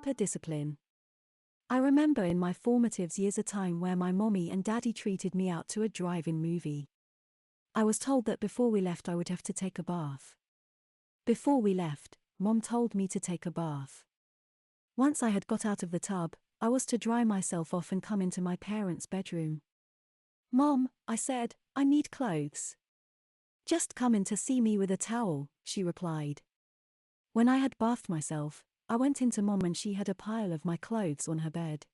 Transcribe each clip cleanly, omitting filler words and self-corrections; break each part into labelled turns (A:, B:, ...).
A: Diaper discipline. I remember in my formative years a time where my mommy and daddy treated me out to a drive-in movie. I was told that before we left I would have to take a bath. Before we left, Mom told me to take a bath. Once I had got out of the tub, I was to dry myself off and come into my parents' bedroom. "Mom," I said, "I need clothes." "Just come in to see me with a towel," she replied. When I had bathed myself, I went into Mom and she had a pile of my clothes on her bed.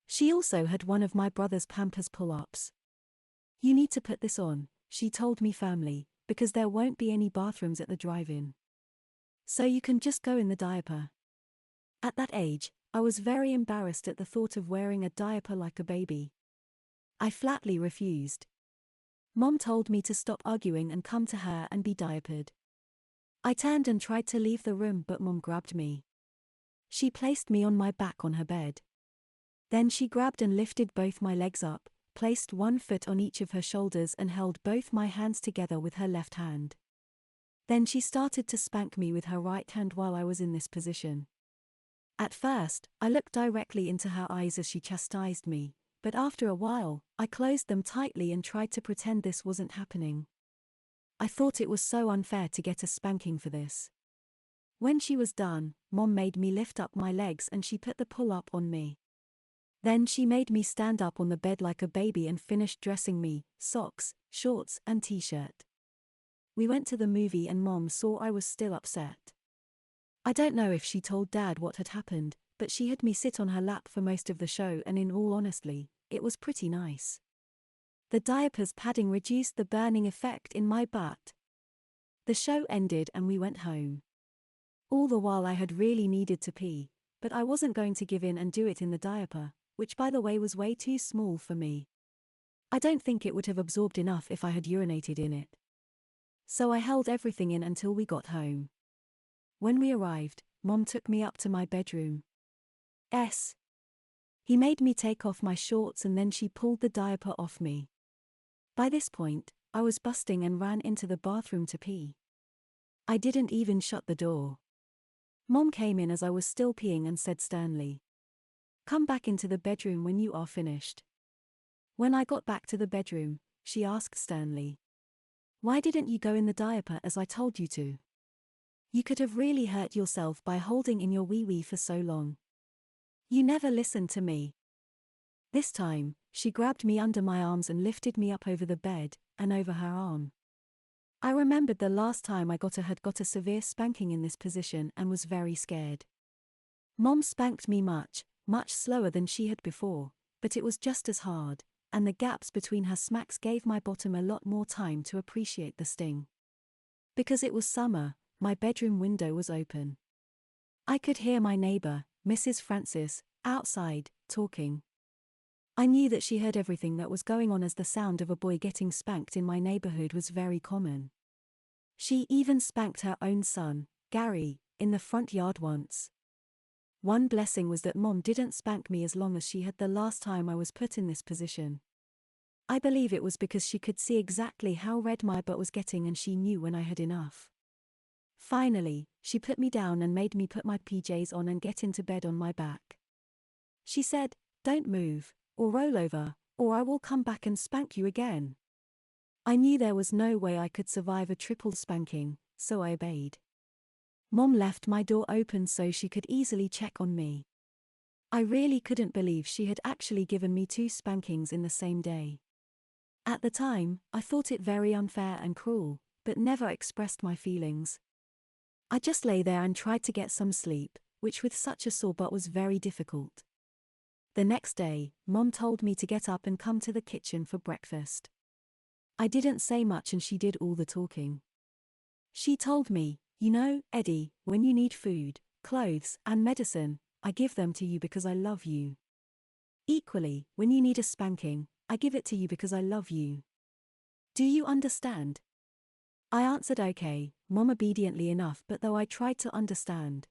A: She also had one of my brother's Pampers pull-ups. "You need to put this on," she told me firmly, "because there won't be any bathrooms at the drive-in. So you can just go in the diaper." At that age, I was very embarrassed at the thought of wearing a diaper like a baby. I flatly refused. Mom told me to stop arguing and come to her and be diapered. I turned and tried to leave the room but Mom grabbed me. She placed me on my back on her bed. Then she grabbed and lifted both my legs up, placed one foot on each of her shoulders and held both my hands together with her left hand. Then she started to spank me with her right hand while I was in this position. At first, I looked directly into her eyes as she chastised me, but after a while, I closed them tightly and tried to pretend this wasn't happening. I thought it was so unfair to get a spanking for this. When she was done, Mom made me lift up my legs and she put the pull-up on me. Then she made me stand up on the bed like a baby and finished dressing me, socks, shorts and t-shirt. We went to the movie and Mom saw I was still upset. I don't know if she told Dad what had happened, but she had me sit on her lap for most of the show and in all honesty, it was pretty nice. The diaper's padding reduced the burning effect in my butt. The show ended and we went home. All the while I had really needed to pee, but I wasn't going to give in and do it in the diaper, which by the way was way too small for me. I don't think it would have absorbed enough if I had urinated in it. So I held everything in until we got home. When we arrived, Mom took me up to my bedroom. He made me take off my shorts and then she pulled the diaper off me. By this point, I was busting and ran into the bathroom to pee. I didn't even shut the door. Mom came in as I was still peeing and said sternly, "Come back into the bedroom when you are finished." When I got back to the bedroom, she asked sternly, "Why didn't you go in the diaper as I told you to? You could have really hurt yourself by holding in your wee-wee for so long. You never listened to me." This time, she grabbed me under my arms and lifted me up over the bed, and over her arm. I remembered the last time I had got a severe spanking in this position and was very scared. Mom spanked me much slower than she had before, but it was just as hard, and the gaps between her smacks gave my bottom a lot more time to appreciate the sting. Because it was summer, my bedroom window was open. I could hear my neighbor, Mrs. Francis, outside, talking. I knew that she heard everything that was going on as the sound of a boy getting spanked in my neighborhood was very common. She even spanked her own son, Gary, in the front yard once. One blessing was that Mom didn't spank me as long as she had the last time I was put in this position. I believe it was because she could see exactly how red my butt was getting and she knew when I had enough. Finally, she put me down and made me put my PJs on and get into bed on my back. She said, "Don't move, or roll over, or I will come back and spank you again." I knew there was no way I could survive a triple spanking, so I obeyed. Mom left my door open so she could easily check on me. I really couldn't believe she had actually given me 2 spankings in the same day. At the time, I thought it very unfair and cruel, but never expressed my feelings. I just lay there and tried to get some sleep, which with such a sore butt was very difficult. The next day, Mom told me to get up and come to the kitchen for breakfast. I didn't say much and she did all the talking. She told me, "You know, Eddie, when you need food, clothes, and medicine, I give them to you because I love you. Equally, when you need a spanking, I give it to you because I love you. Do you understand?" I answered okay, Mom obediently enough, but though I tried to understand.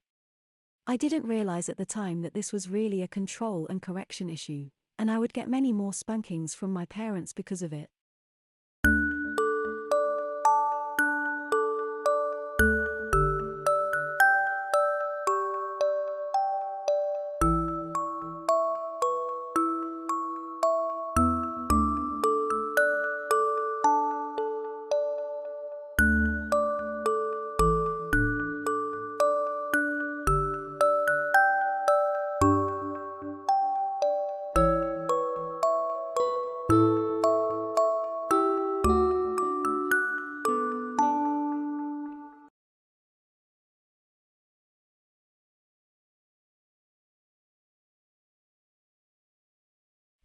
A: I didn't realize at the time that this was really a control and correction issue, and I would get many more spankings from my parents because of it.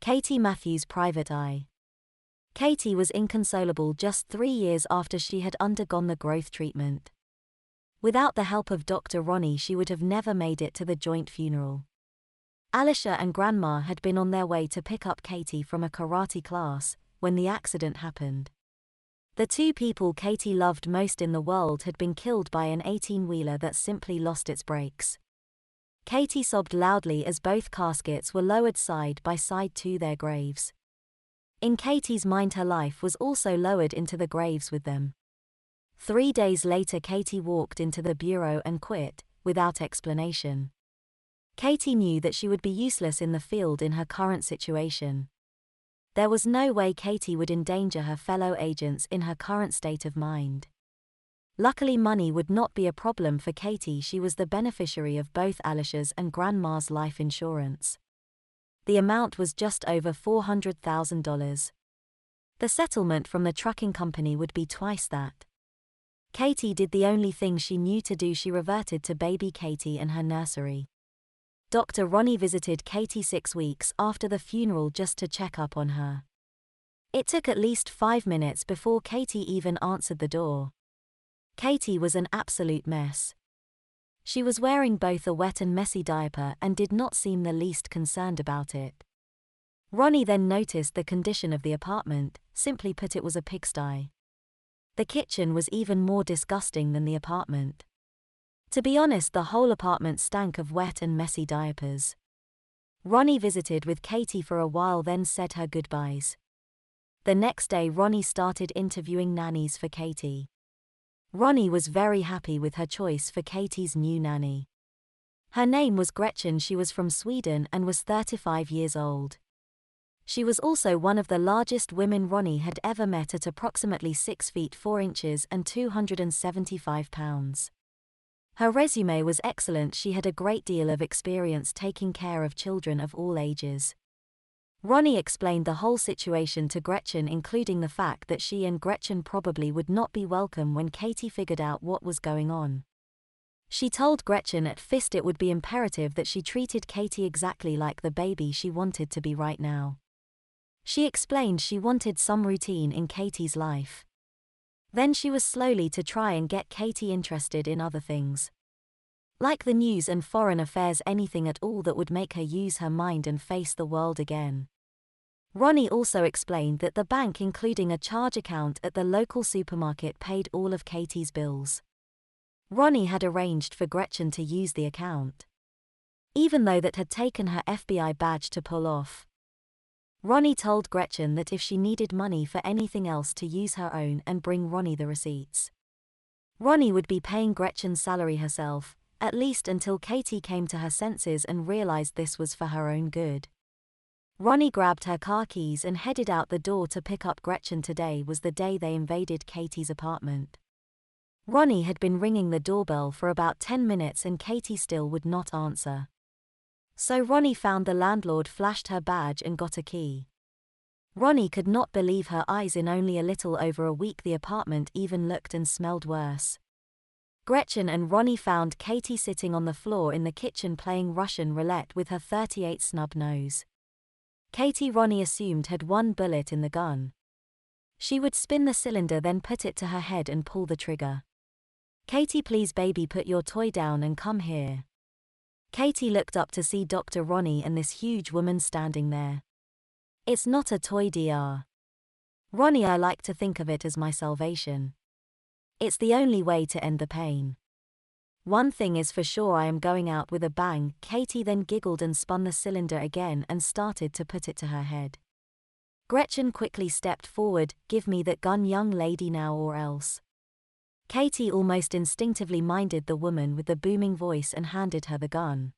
B: Katy Matthews' private eye. Katy was inconsolable just 3 years after she had undergone the growth treatment. Without the help of Dr. Ronnie, she would have never made it to the joint funeral. Alicia and Grandma had been on their way to pick up Katy from a karate class when the accident happened. The two people Katy loved most in the world had been killed by an 18-wheeler that simply lost its brakes. Katy sobbed loudly as both caskets were lowered side by side to their graves. In Katy's mind, her life was also lowered into the graves with them. 3 days later, Katy walked into the bureau and quit, without explanation. Katy knew that she would be useless in the field in her current situation. There was no way Katy would endanger her fellow agents in her current state of mind. Luckily, money would not be a problem for Katy. She was the beneficiary of both Alicia's and Grandma's life insurance. The amount was just over $400,000. The settlement from the trucking company would be twice that. Katy did the only thing she knew to do. She reverted to baby Katy and her nursery. Dr. Ronnie visited Katy 6 weeks after the funeral just to check up on her. It took at least 5 minutes before Katy even answered the door. Katy was an absolute mess. She was wearing both a wet and messy diaper and did not seem the least concerned about it. Ronnie then noticed the condition of the apartment. Simply put, it was a pigsty. The kitchen was even more disgusting than the apartment. To be honest, the whole apartment stank of wet and messy diapers. Ronnie visited with Katy for a while, then said her goodbyes. The next day, Ronnie started interviewing nannies for Katy. Ronnie was very happy with her choice for Katy's new nanny. Her name was Gretchen. She was from Sweden and was 35 years old. She was also one of the largest women Ronnie had ever met, at approximately 6 feet 4 inches and 275 pounds. Her resume was excellent. She had a great deal of experience taking care of children of all ages. Ronnie explained the whole situation to Gretchen, including the fact that she and Gretchen probably would not be welcome when Katy figured out what was going on. She told Gretchen at first it would be imperative that she treated Katy exactly like the baby she wanted to be right now. She explained she wanted some routine in Katy's life. Then she was slowly to try and get Katy interested in other things, like the news and foreign affairs, anything at all that would make her use her mind and face the world again. Ronnie also explained that the bank, including a charge account at the local supermarket, paid all of Katy's bills. Ronnie had arranged for Gretchen to use the account, even though that had taken her FBI badge to pull off. Ronnie told Gretchen that if she needed money for anything else, to use her own and bring Ronnie the receipts. Ronnie would be paying Gretchen's salary herself, at least until Katy came to her senses and realized this was for her own good. Ronnie grabbed her car keys and headed out the door to pick up Gretchen. Today was the day they invaded Katy's apartment. Ronnie had been ringing the doorbell for about 10 minutes and Katy still would not answer. So Ronnie found the landlord, flashed her badge and got a key. Ronnie could not believe her eyes. In only a little over a week, the apartment even looked and smelled worse. Gretchen and Ronnie found Katy sitting on the floor in the kitchen playing Russian roulette with her .38 snub nose. Katy, Ronnie assumed, had 1 bullet in the gun. She would spin the cylinder, then put it to her head and pull the trigger. "Katy, please baby, put your toy down and come here." Katy looked up to see Dr. Ronnie and this huge woman standing there. "It's not a toy, Dr. Ronnie. I like to think of it as my salvation. It's the only way to end the pain. One thing is for sure, I am going out with a bang." Katy then giggled and spun the cylinder again and started to put it to her head. Gretchen quickly stepped forward. "Give me that gun, young lady, now or else." Katy almost instinctively minded the woman with the booming voice and handed her the gun.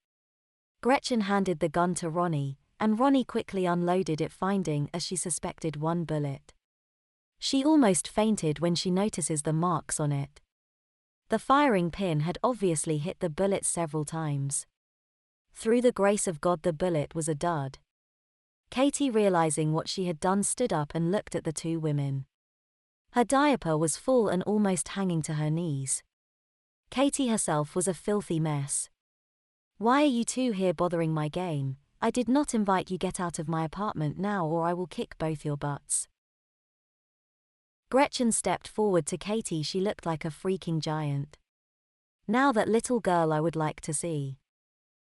B: Gretchen handed the gun to Ronnie, and Ronnie quickly unloaded it, finding, as she suspected, 1 bullet. She almost fainted when she notices the marks on it. The firing pin had obviously hit the bullet several times. Through the grace of God, the bullet was a dud. Katy, realizing what she had done, stood up and looked at the two women. Her diaper was full and almost hanging to her knees. Katy herself was a filthy mess. "Why are you two here bothering my game?" I did not invite you. Get out of my apartment now or I will kick both your butts. Gretchen stepped forward to Katy. She looked like a freaking giant. Now that little girl I would like to see.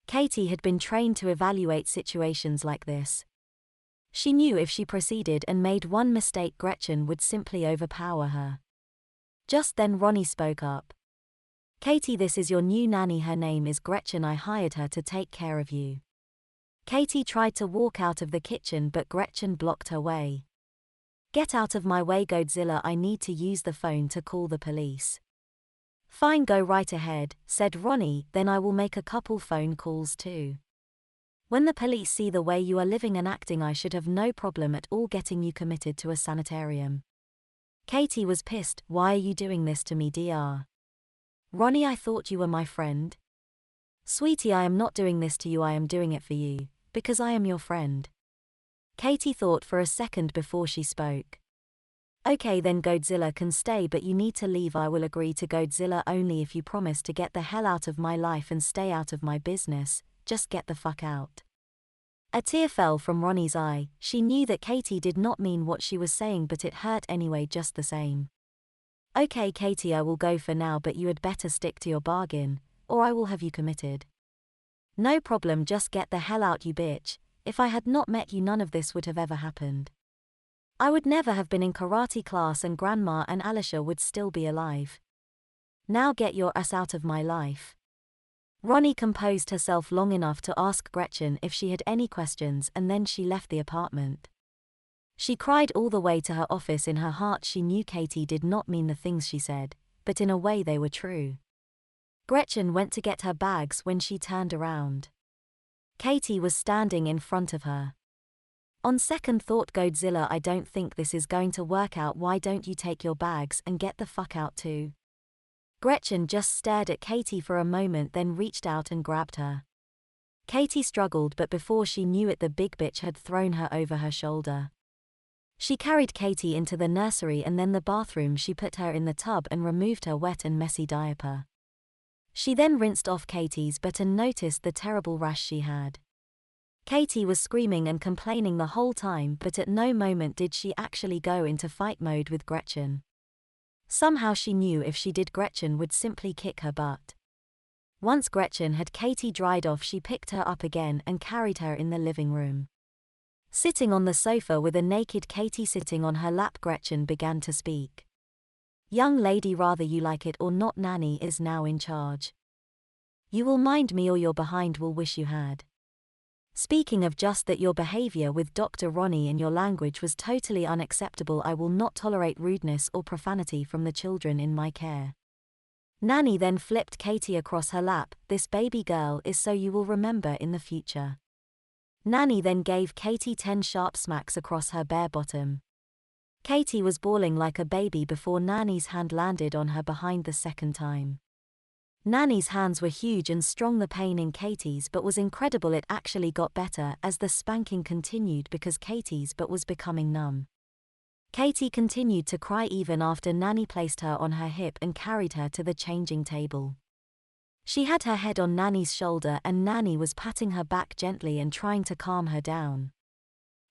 B: Katy had been trained to evaluate situations like this. She knew if she proceeded and made one mistake, Gretchen would simply overpower her. Just then Ronnie spoke up. Katy, this is your new nanny. Her name is Gretchen. I hired her to take care of you. Katy tried to walk out of the kitchen but Gretchen blocked her way. Get out of my way, Godzilla. I need to use the phone to call the police. Fine, go right ahead, said Ronnie, then I will make a couple phone calls too. When the police see the way you are living and acting, I should have no problem at all getting you committed to a sanitarium. Katy was pissed. Why are you doing this to me, Dr. Ronnie? I thought you were my friend. Sweetie, I am not doing this to you. I am doing it for you, because I am your friend. Katy thought for a second before she spoke. Okay, then Godzilla can stay, but you need to leave. I will agree to Godzilla only if you promise to get the hell out of my life and stay out of my business. Just get the fuck out. A tear fell from Ronnie's eye. She knew that Katy did not mean what she was saying, but it hurt anyway just the same. Okay, Katy, I will go for now, but you had better stick to your bargain, or I will have you committed. No problem, just get the hell out, you bitch. If I had not met you, none of this would have ever happened. I would never have been in karate class and Grandma and Alicia would still be alive. Now get your ass out of my life. Ronnie composed herself long enough to ask Gretchen if she had any questions, and then she left the apartment. She cried all the way to her office. In her heart she knew Katy did not mean the things she said, but in a way they were true. Gretchen went to get her bags. When she turned around, Katy was standing in front of her. On second thought, Godzilla, I don't think this is going to work out. Why don't you take your bags and get the fuck out too? Gretchen just stared at Katy for a moment, then reached out and grabbed her. Katy struggled, but before she knew it, the big bitch had thrown her over her shoulder. She carried Katy into the nursery and then the bathroom. She put her in the tub and removed her wet and messy diaper. She then rinsed off Katy's butt and noticed the terrible rash she had. Katy was screaming and complaining the whole time, but at no moment did she actually go into fight mode with Gretchen. Somehow she knew if she did, Gretchen would simply kick her butt. Once Gretchen had Katy dried off, she picked her up again and carried her in the living room. Sitting on the sofa with a naked Katy sitting on her lap, Gretchen began to speak. Young lady, rather you like it or not, Nanny is now in charge. You will mind me or your behind will wish you had. Speaking of just that, your behavior with Dr. Ronnie and your language was totally unacceptable. I will not tolerate rudeness or profanity from the children in my care. Nanny then flipped Katy across her lap. This baby girl is so you will remember in the future. Nanny then gave Katy 10 sharp smacks across her bare bottom. Katy was bawling like a baby before Nanny's hand landed on her behind the second time. Nanny's hands were huge and strong. The pain in Katy's butt was incredible. It actually got better as the spanking continued because Katy's butt was becoming numb. Katy continued to cry even after Nanny placed her on her hip and carried her to the changing table. She had her head on Nanny's shoulder and Nanny was patting her back gently and trying to calm her down.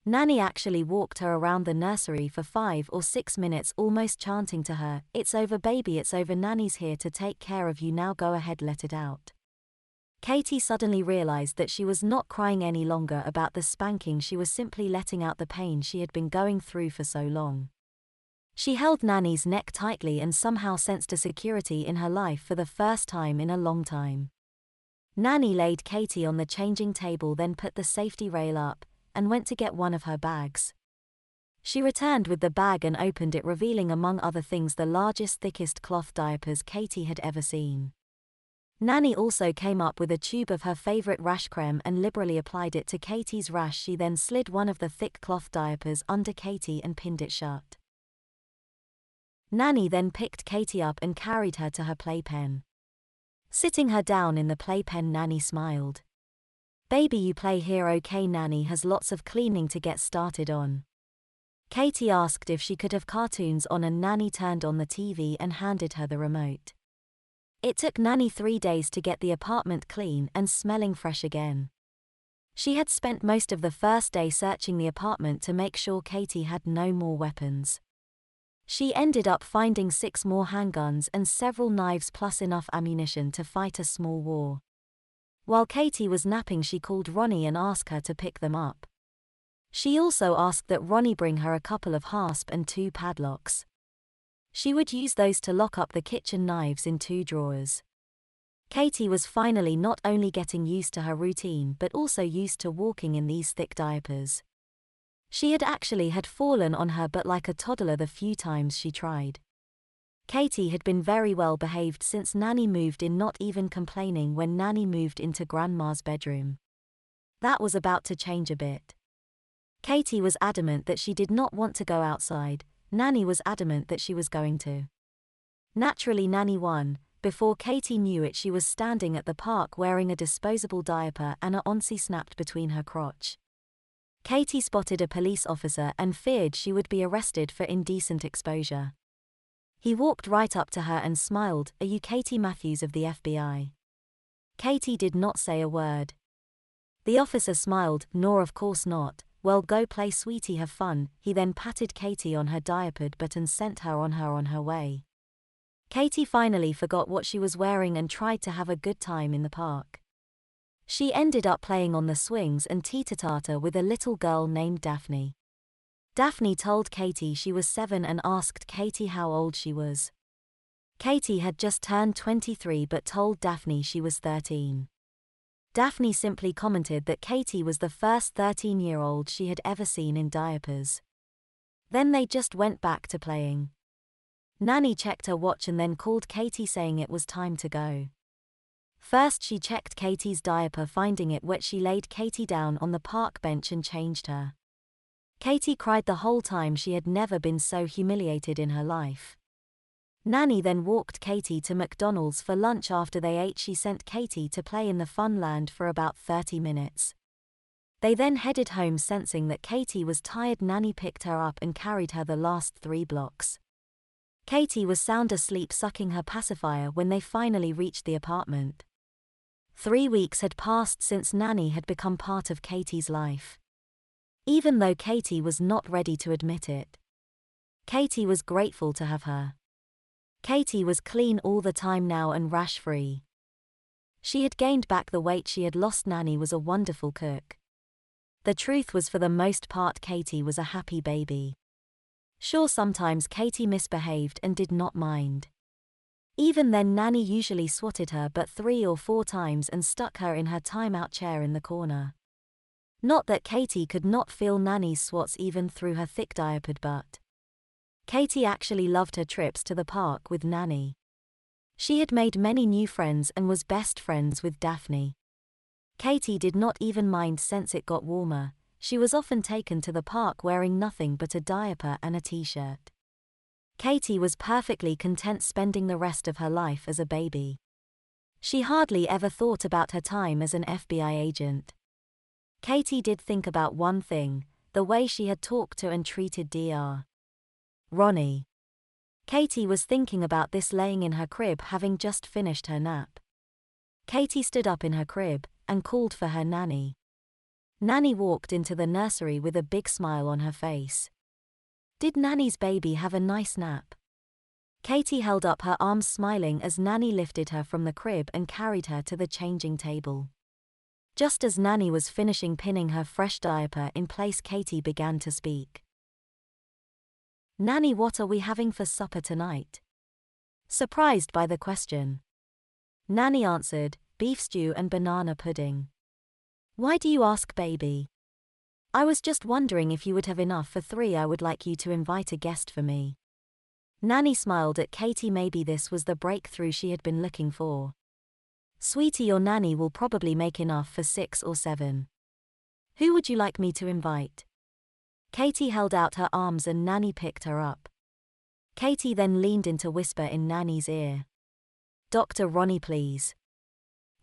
B: Nanny actually walked her around the nursery for 5 or 6 minutes, almost chanting to her, "It's over, baby, it's over. Nanny's here to take care of you now. Go ahead, let it out." Katy suddenly realized that she was not crying any longer about the spanking. She was simply letting out the pain she had been going through for so long. She held Nanny's neck tightly and somehow sensed a security in her life for the first time in a long time. Nanny laid Katy on the changing table, then put the safety rail up and went to get one of her bags. She returned with the bag and opened it, revealing among other things the largest, thickest cloth diapers Katy had ever seen. Nanny also came up with a tube of her favorite rash creme and liberally applied it to Katy's rash. She then slid one of the thick cloth diapers under Katy and pinned it shut. Nanny then picked Katy up and carried her to her playpen. Sitting her down in the playpen, Nanny smiled. "Baby, you play here, okay? Nanny has lots of cleaning to get started on." Katy asked if she could have cartoons on and Nanny turned on the TV and handed her the remote. It took Nanny 3 days to get the apartment clean and smelling fresh again. She had spent most of the first day searching the apartment to make sure Katy had no more weapons. She ended up finding 6 more handguns and several knives plus enough ammunition to fight a small war. While Katy was napping, she called Ronnie and asked her to pick them up. She also asked that Ronnie bring her a couple of hasp and 2 padlocks. She would use those to lock up the kitchen knives in 2 drawers. Katy was finally not only getting used to her routine but also used to walking in these thick diapers. She had fallen on her butt like a toddler the few times she tried. Katy had been very well behaved since Nanny moved in, not even complaining when Nanny moved into Grandma's bedroom. That was about to change a bit. Katy was adamant that she did not want to go outside. Nanny was adamant that she was going to. Naturally, Nanny won. Before Katy knew it, she was standing at the park wearing a disposable diaper and a onsie snapped between her crotch. Katy spotted a police officer and feared she would be arrested for indecent exposure. He walked right up to her and smiled. "Are you Katy Matthews of the FBI?" Katy did not say a word. The officer smiled. "No, of course not. Well, go play, sweetie, have fun." He then patted Katy on her diapered butt and sent her on her way. Katy finally forgot what she was wearing and tried to have a good time in the park. She ended up playing on the swings and teeter-totter with a little girl named Daphne. Daphne told Katy she was 7 and asked Katy how old she was. Katy had just turned 23 but told Daphne she was 13. Daphne simply commented that Katy was the first 13-year-old she had ever seen in diapers. Then they just went back to playing. Nanny checked her watch and then called Katy saying it was time to go. First she checked Katy's diaper. Finding it wet, she laid Katy down on the park bench and changed her. Katy cried the whole time. She had never been so humiliated in her life. Nanny then walked Katy to McDonald's for lunch. After they ate, she sent Katy to play in the fun land for about 30 minutes. They then headed home. Sensing that Katy was tired, Nanny picked her up and carried her the last 3 blocks. Katy was sound asleep sucking her pacifier when they finally reached the apartment. 3 weeks had passed since Nanny had become part of Katy's life. Even though Katy was not ready to admit it, Katy was grateful to have her. Katy was clean all the time now and rash-free. She had gained back the weight she had lost. Nanny was a wonderful cook. The truth was, for the most part, Katy was a happy baby. Sure, sometimes Katy misbehaved and did not mind. Even then, Nanny usually swatted her but 3 or 4 times and stuck her in her timeout chair in the corner. Not that Katy could not feel Nanny's swats even through her thick diapered butt. Katy actually loved her trips to the park with Nanny. She had made many new friends and was best friends with Daphne. Katy did not even mind since it got warmer. She was often taken to the park wearing nothing but a diaper and a t-shirt. Katy was perfectly content spending the rest of her life as a baby. She hardly ever thought about her time as an FBI agent. Katy did think about one thing: the way she had talked to and treated Dr. Ronnie. Katy was thinking about this laying in her crib, having just finished her nap. Katy stood up in her crib and called for her nanny. Nanny walked into the nursery with a big smile on her face. Did Nanny's baby have a nice nap? Katy held up her arms smiling as Nanny lifted her from the crib and carried her to the changing table. Just as Nanny was finishing pinning her fresh diaper in place, Katy began to speak. "Nanny, what are we having for supper tonight?" Surprised by the question, Nanny answered, "Beef stew and banana pudding." "Why do you ask, baby?" "I was just wondering if you would have enough for 3. I would like you to invite a guest for me." Nanny smiled at Katy. Maybe this was the breakthrough she had been looking for. "Sweetie, your nanny will probably make enough for 6 or 7. Who would you like me to invite?" Katy held out her arms and Nanny picked her up. Katy then leaned in to whisper in Nanny's ear, "Dr. Ronnie, please."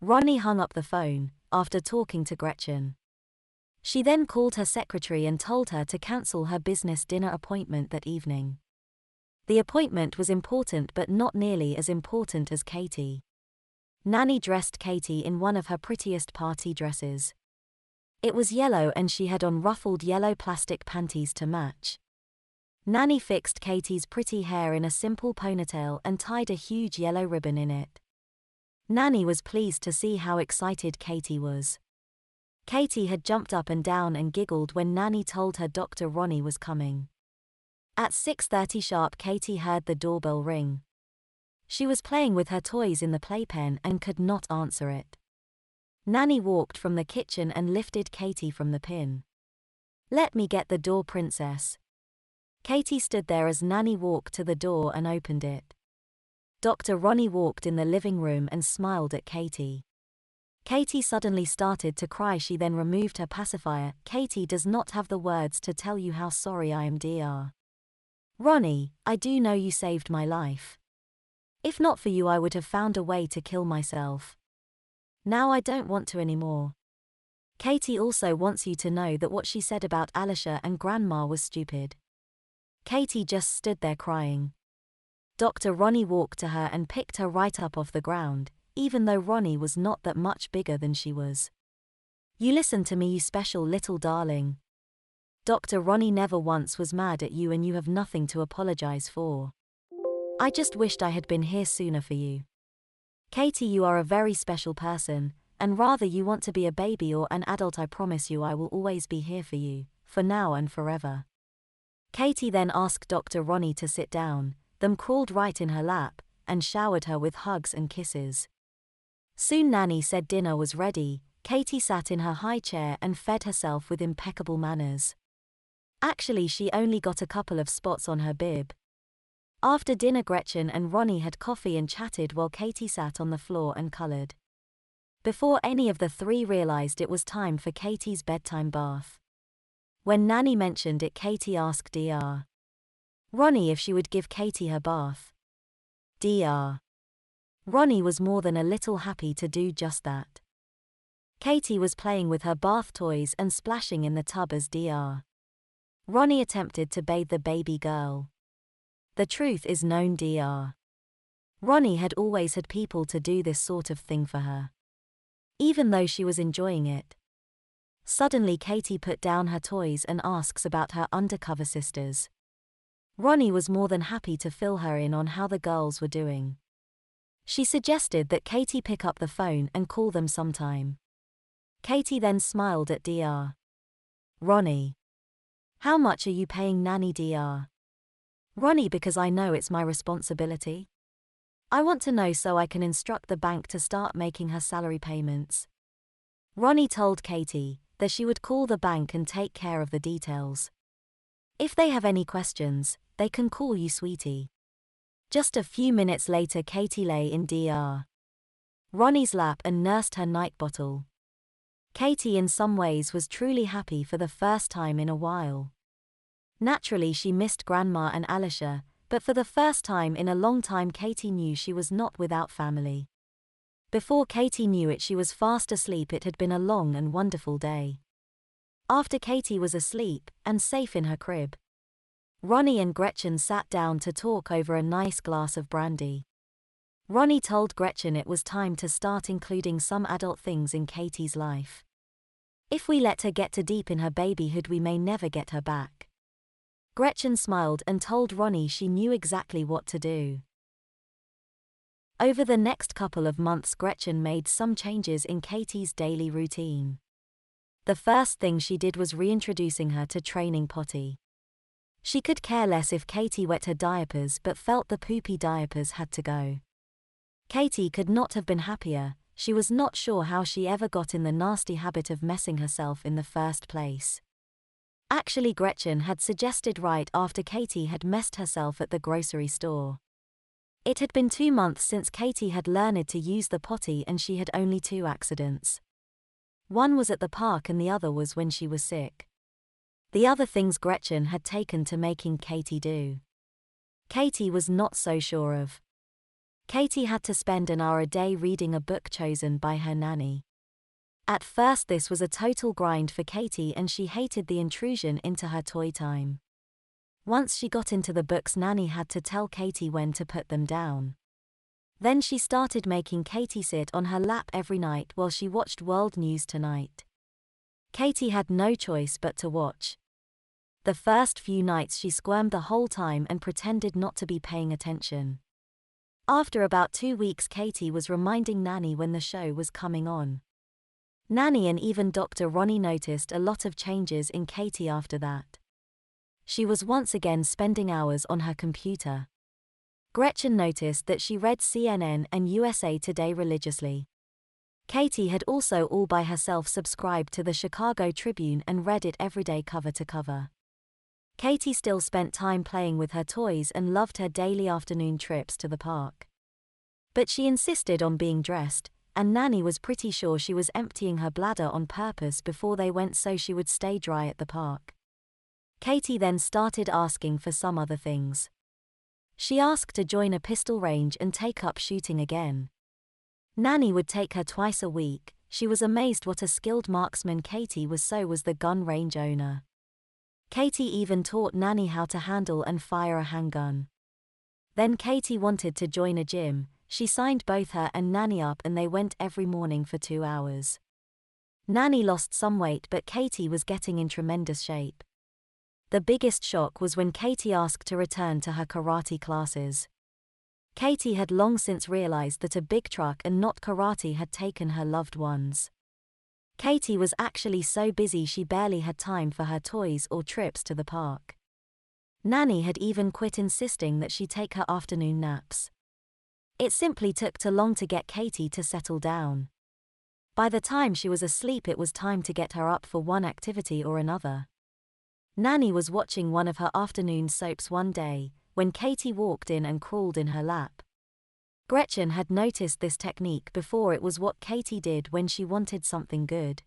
B: Ronnie hung up the phone after talking to Gretchen. She then called her secretary and told her to cancel her business dinner appointment that evening. The appointment was important but not nearly as important as Katy. Nanny dressed Katy in one of her prettiest party dresses. It was yellow and she had on ruffled yellow plastic panties to match. Nanny fixed Katy's pretty hair in a simple ponytail and tied a huge yellow ribbon in it. Nanny was pleased to see how excited Katy was. Katy had jumped up and down and giggled when Nanny told her Dr. Ronnie was coming. At 6:30 sharp, Katy heard the doorbell ring. She was playing with her toys in the playpen and could not answer it. Nanny walked from the kitchen and lifted Katy from the pin. "Let me get the door, princess." Katy stood there as Nanny walked to the door and opened it. Dr. Ronnie walked in the living room and smiled at Katy. Katy suddenly started to cry. She then removed her pacifier. "Katy does not have the words to tell you how sorry I am, Dr. Ronnie. I do know you saved my life. If not for you, I would have found a way to kill myself. Now I don't want to anymore. Katy also wants you to know that what she said about Alicia and Grandma was stupid." Katy just stood there crying. Dr. Ronnie walked to her and picked her right up off the ground, even though Ronnie was not that much bigger than she was. "You listen to me, you special little darling. Dr. Ronnie never once was mad at you and you have nothing to apologize for. I just wished I had been here sooner for you. Katy, you are a very special person, and rather you want to be a baby or an adult, I promise you I will always be here for you, for now and forever." Katy then asked Dr. Ronnie to sit down, then crawled right in her lap, and showered her with hugs and kisses. Soon Nanny said dinner was ready. Katy sat in her high chair and fed herself with impeccable manners. Actually, she only got a couple of spots on her bib. After dinner, Gretchen and Ronnie had coffee and chatted while Katy sat on the floor and colored. Before any of the three realized it was time for Katy's bedtime bath. When Nanny mentioned it, Katy asked Dr. Ronnie if she would give Katy her bath. Dr. Ronnie was more than a little happy to do just that. Katy was playing with her bath toys and splashing in the tub as Dr. Ronnie attempted to bathe the baby girl. The truth is known, Dr. Ronnie had always had people to do this sort of thing for her, even though she was enjoying it. Suddenly Katy put down her toys and asks about her undercover sisters. Ronnie was more than happy to fill her in on how the girls were doing. She suggested that Katy pick up the phone and call them sometime. Katy then smiled at Dr. Ronnie. "How much are you paying Nanny, Dr. Ronnie? Because I know it's my responsibility. I want to know so I can instruct the bank to start making her salary payments." Ronnie told Katy that she would call the bank and take care of the details. "If they have any questions, they can call you, sweetie." Just a few minutes later, Katy lay in Dr. Ronnie's lap and nursed her night bottle. Katy in some ways was truly happy for the first time in a while. Naturally, she missed Grandma and Alicia, but for the first time in a long time Katy knew she was not without family. Before Katy knew it, she was fast asleep. It had been a long and wonderful day. After Katy was asleep and safe in her crib, Ronnie and Gretchen sat down to talk over a nice glass of brandy. Ronnie told Gretchen it was time to start including some adult things in Katy's life. If we let her get too deep in her babyhood, we may never get her back. Gretchen smiled and told Ronnie she knew exactly what to do. Over the next couple of months, Gretchen made some changes in Katy's daily routine. The first thing she did was reintroducing her to training potty. She could care less if Katy wet her diapers but felt the poopy diapers had to go. Katy could not have been happier. She was not sure how she ever got in the nasty habit of messing herself in the first place. Actually, Gretchen had suggested right after Katy had messed herself at the grocery store. It had been 2 months since Katy had learned to use the potty and she had only 2 accidents. One was at the park and the other was when she was sick. The other things Gretchen had taken to making Katy do, Katy was not so sure of. Katy had to spend an hour a day reading a book chosen by her nanny. At first this was a total grind for Katy and she hated the intrusion into her toy time. Once she got into the books, Nanny had to tell Katy when to put them down. Then she started making Katy sit on her lap every night while she watched World News Tonight. Katy had no choice but to watch. The first few nights she squirmed the whole time and pretended not to be paying attention. After about 2 weeks, Katy was reminding Nanny when the show was coming on. Nanny and even Dr. Ronnie noticed a lot of changes in Katy after that. She was once again spending hours on her computer. Gretchen noticed that she read CNN and USA Today religiously. Katy had also all by herself subscribed to the Chicago Tribune and read it every day cover to cover. Katy still spent time playing with her toys and loved her daily afternoon trips to the park. But she insisted on being dressed, and Nanny was pretty sure she was emptying her bladder on purpose before they went so she would stay dry at the park. Katy then started asking for some other things. She asked to join a pistol range and take up shooting again. Nanny would take her twice a week. She was amazed what a skilled marksman Katy was, so was the gun range owner. Katy even taught Nanny how to handle and fire a handgun. Then Katy wanted to join a gym. She signed both her and Nanny up and they went every morning for 2 hours. Nanny lost some weight, but Katy was getting in tremendous shape. The biggest shock was when Katy asked to return to her karate classes. Katy had long since realized that a big truck and not karate had taken her loved ones. Katy was actually so busy she barely had time for her toys or trips to the park. Nanny had even quit insisting that she take her afternoon naps. It simply took too long to get Katy to settle down. By the time she was asleep, it was time to get her up for one activity or another. Nanny was watching one of her afternoon soaps one day, when Katy walked in and crawled in her lap. Gretchen had noticed this technique before. It was what Katy did when she wanted something good.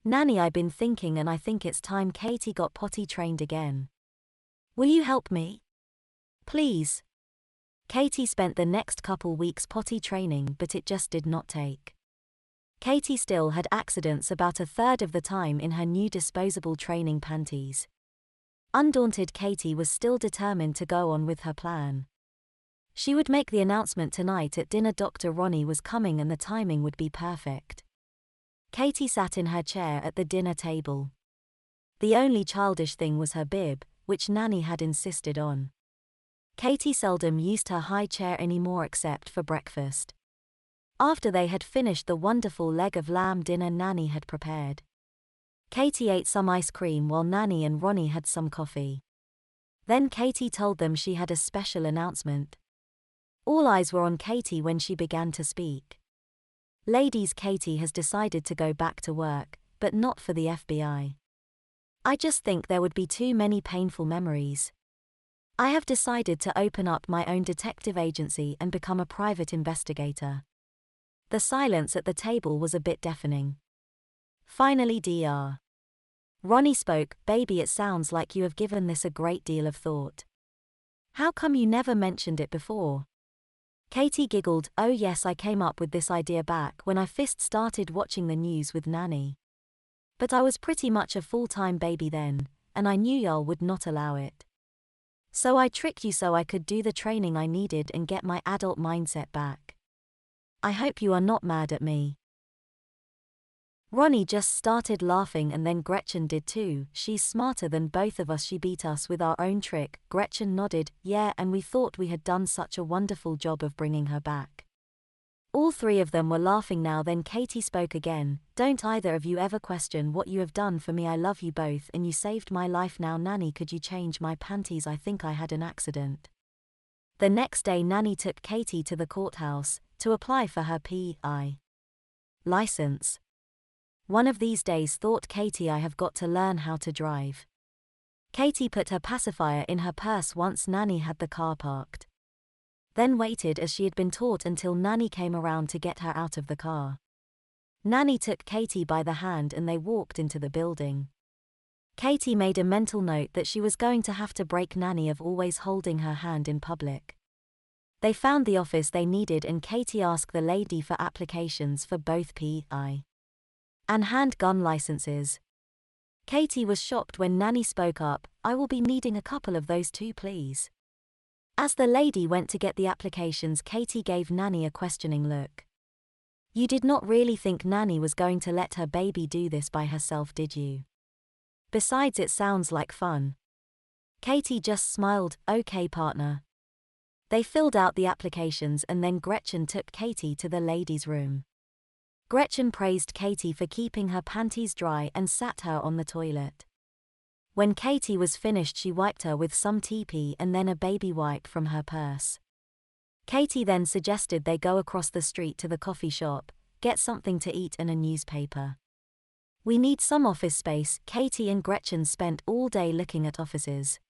B: Nanny, I've been thinking and I think it's time Katy got potty trained again. Will you help me? Please. Katy spent the next couple weeks potty training, but it just did not take. Katy still had accidents about a third of the time in her new disposable training panties. Undaunted, Katy was still determined to go on with her plan. She would make the announcement tonight at dinner. Dr. Ronnie was coming and the timing would be perfect. Katy sat in her chair at the dinner table. The only childish thing was her bib, which Nanny had insisted on. Katy seldom used her high chair anymore except for breakfast. After they had finished the wonderful leg of lamb dinner Nanny had prepared, Katy ate some ice cream while Nanny and Ronnie had some coffee. Then Katy told them she had a special announcement. All eyes were on Katy when she began to speak. Ladies, Katy has decided to go back to work, but not for the FBI. I just think there would be too many painful memories. I have decided to open up my own detective agency and become a private investigator. The silence at the table was a bit deafening. Finally, Dr. Ronnie spoke. Baby, it sounds like you have given this a great deal of thought. How come you never mentioned it before? Katy giggled. Oh yes, I came up with this idea back when I first started watching the news with Nanny. But I was pretty much a full-time baby then, and I knew y'all would not allow it. So I tricked you so I could do the training I needed and get my adult mindset back. I hope you are not mad at me. Ronnie just started laughing and then Gretchen did too. She's smarter than both of us. She beat us with our own trick. Gretchen nodded. Yeah, and we thought we had done such a wonderful job of bringing her back. All three of them were laughing now. Then Katy spoke again. Don't either of you ever question what you have done for me. I love you both and you saved my life. Now Nanny, could you change my panties? I think I had an accident. The next day Nanny took Katy to the courthouse to apply for her PI license. One of these days, thought Katy, I have got to learn how to drive. Katy put her pacifier in her purse once Nanny had the car parked. Then waited as she had been taught until Nanny came around to get her out of the car. Nanny took Katy by the hand and they walked into the building. Katy made a mental note that she was going to have to break Nanny of always holding her hand in public. They found the office they needed and Katy asked the lady for applications for both PI and handgun licenses. Katy was shocked when Nanny spoke up. I will be needing a couple of those too, please. As the lady went to get the applications, Katy gave Nanny a questioning look. You did not really think Nanny was going to let her baby do this by herself, did you? Besides, it sounds like fun. Katy just smiled. Okay, partner. They filled out the applications and then Gretchen took Katy to the ladies' room. Gretchen praised Katy for keeping her panties dry and sat her on the toilet. When Katy was finished, she wiped her with some TP and then a baby wipe from her purse. Katy then suggested they go across the street to the coffee shop, get something to eat and a newspaper. We need some office space. Katy and Gretchen spent all day looking at offices.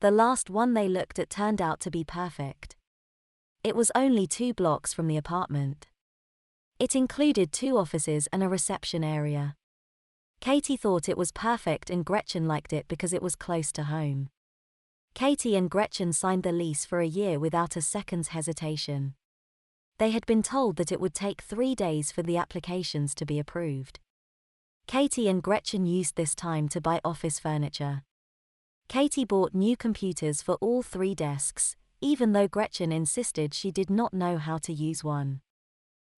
B: The last one they looked at turned out to be perfect. It was only 2 blocks from the apartment. It included 2 offices and a reception area. Katy thought it was perfect and Gretchen liked it because it was close to home. Katy and Gretchen signed the lease for a year without a second's hesitation. They had been told that it would take 3 days for the applications to be approved. Katy and Gretchen used this time to buy office furniture. Katy bought new computers for all 3 desks, even though Gretchen insisted she did not know how to use one.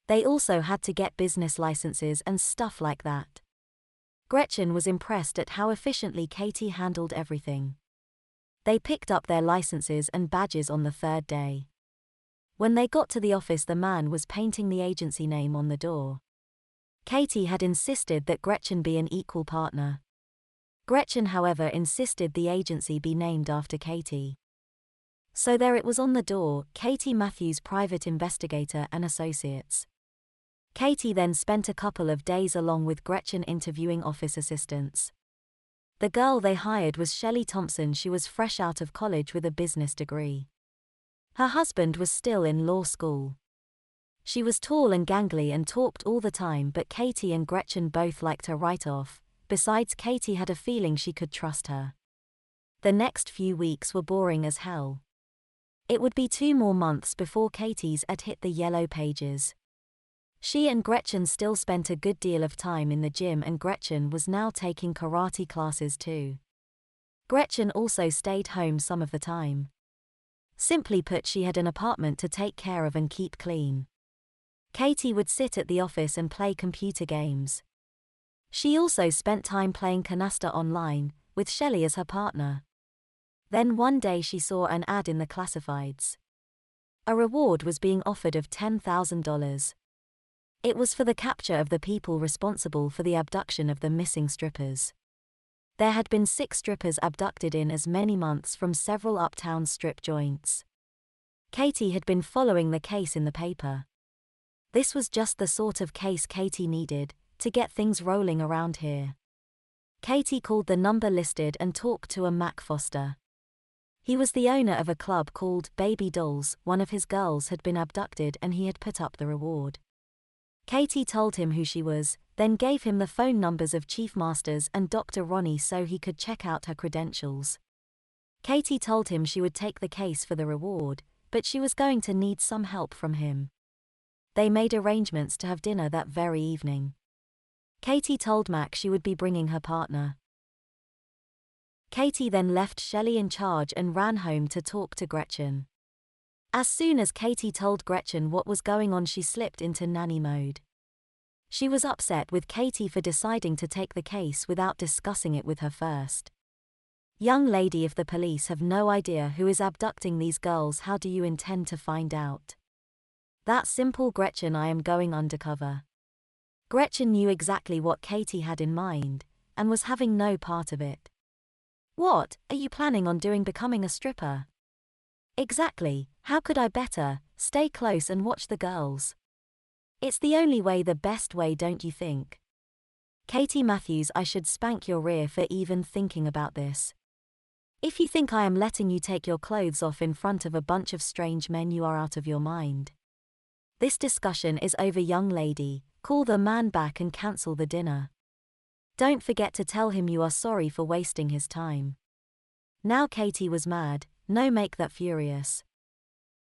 B: They also had to get business licenses and stuff like that. Gretchen was impressed at how efficiently Katy handled everything. They picked up their licenses and badges on the 3rd day. When they got to the office, the man was painting the agency name on the door. Katy had insisted that Gretchen be an equal partner. Gretchen, however, insisted the agency be named after Katy. So there it was on the door, Katy Matthews, Private Investigator and Associates. Katy then spent a couple of days along with Gretchen interviewing office assistants. The girl they hired was Shelley Thompson. She was fresh out of college with a business degree. Her husband was still in law school. She was tall and gangly and talked all the time, but Katy and Gretchen both liked her right off. Besides, Katy had a feeling she could trust her. The next few weeks were boring as hell. It would be 2 more months before Katy's ad hit the yellow pages. She and Gretchen still spent a good deal of time in the gym, and Gretchen was now taking karate classes too. Gretchen also stayed home some of the time. Simply put, she had an apartment to take care of and keep clean. Katy would sit at the office and play computer games. She also spent time playing canasta online, with Shelley as her partner. Then one day she saw an ad in the classifieds. A reward was being offered of $10,000. It was for the capture of the people responsible for the abduction of the missing strippers. There had been 6 strippers abducted in as many months from several uptown strip joints. Katy had been following the case in the paper. This was just the sort of case Katy needed to get things rolling around here. Katy called the number listed and talked to a Mac Foster. He was the owner of a club called Baby Dolls. One of his girls had been abducted and he had put up the reward. Katy told him who she was, then gave him the phone numbers of Chief Masters and Dr. Ronnie so he could check out her credentials. Katy told him she would take the case for the reward, but she was going to need some help from him. They made arrangements to have dinner that very evening. Katy told Mac she would be bringing her partner. Katy then left Shelley in charge and ran home to talk to Gretchen. As soon as Katy told Gretchen what was going on, she slipped into nanny mode. She was upset with Katy for deciding to take the case without discussing it with her first. Young lady, if the police have no idea who is abducting these girls, how do you intend to find out? That's simple, Gretchen. I am going undercover. Gretchen knew exactly what Katy had in mind, and was having no part of it. What are you planning on doing, becoming a stripper? Exactly, how could I better? Stay close and watch the girls. It's the only way, the best way, don't you think? Katy Matthews, I should spank your rear for even thinking about this. If you think I am letting you take your clothes off in front of a bunch of strange men, you are out of your mind. This discussion is over, young lady. Call the man back and cancel the dinner. Don't forget to tell him you are sorry for wasting his time. Now Katy was mad, no, make that furious.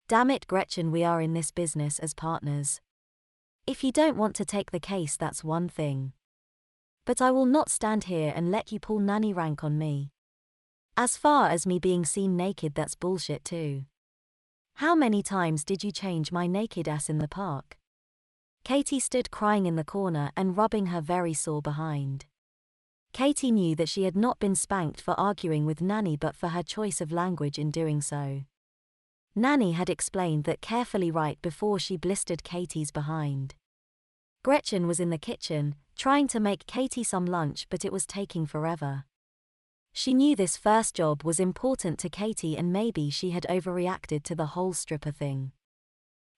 B: Damn it, Gretchen, we are in this business as partners. If you don't want to take the case, that's one thing. But I will not stand here and let you pull nanny rank on me. As far as me being seen naked, that's bullshit too. How many times did you change my naked ass in the park? Katy stood crying in the corner and rubbing her very sore behind. Katy knew that she had not been spanked for arguing with Nanny but for her choice of language in doing so. Nanny had explained that carefully right before she blistered Katy's behind. Gretchen was in the kitchen, trying to make Katy some lunch, but it was taking forever. She knew this first job was important to Katy and maybe she had overreacted to the whole stripper thing.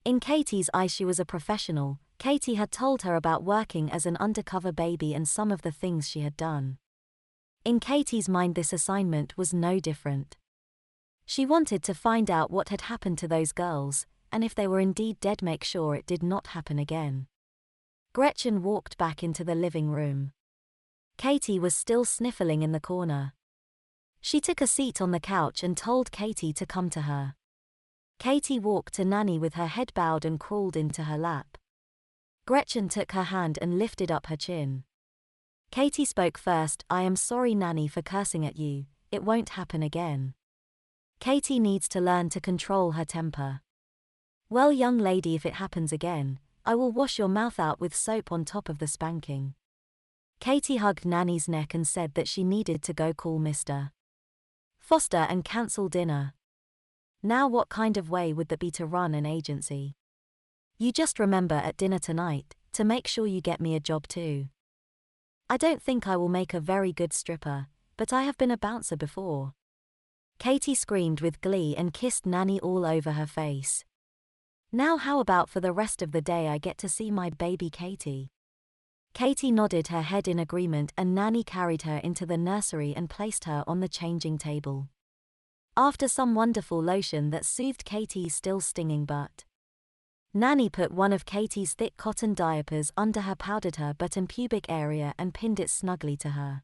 B: In Katy's eyes she was a professional. Katy had told her about working as an undercover baby and some of the things she had done. In Katy's mind this assignment was no different. She wanted to find out what had happened to those girls, and if they were indeed dead make sure it did not happen again. Gretchen walked back into the living room. Katy was still sniffling in the corner. She took a seat on the couch and told Katy to come to her. Katy walked to Nanny with her head bowed and crawled into her lap. Gretchen took her hand and lifted up her chin. Katy spoke first. "I am sorry, Nanny, for cursing at you. It won't happen again." Katy needs to learn to control her temper. "Well, young lady, if it happens again, I will wash your mouth out with soap on top of the spanking." Katy hugged Nanny's neck and said that she needed to go call Mr. Foster and cancel dinner. Now what kind of way would that be to run an agency? "You just remember at dinner tonight, to make sure you get me a job too. I don't think I will make a very good stripper, but I have been a bouncer before." Katy screamed with glee and kissed Nanny all over her face. "Now how about for the rest of the day I get to see my baby Katy?" Katy nodded her head in agreement and Nanny carried her into the nursery and placed her on the changing table. After some wonderful lotion that soothed Katy's still stinging butt, Nanny put one of Katy's thick cotton diapers under her powdered her butt and pubic area and pinned it snugly to her.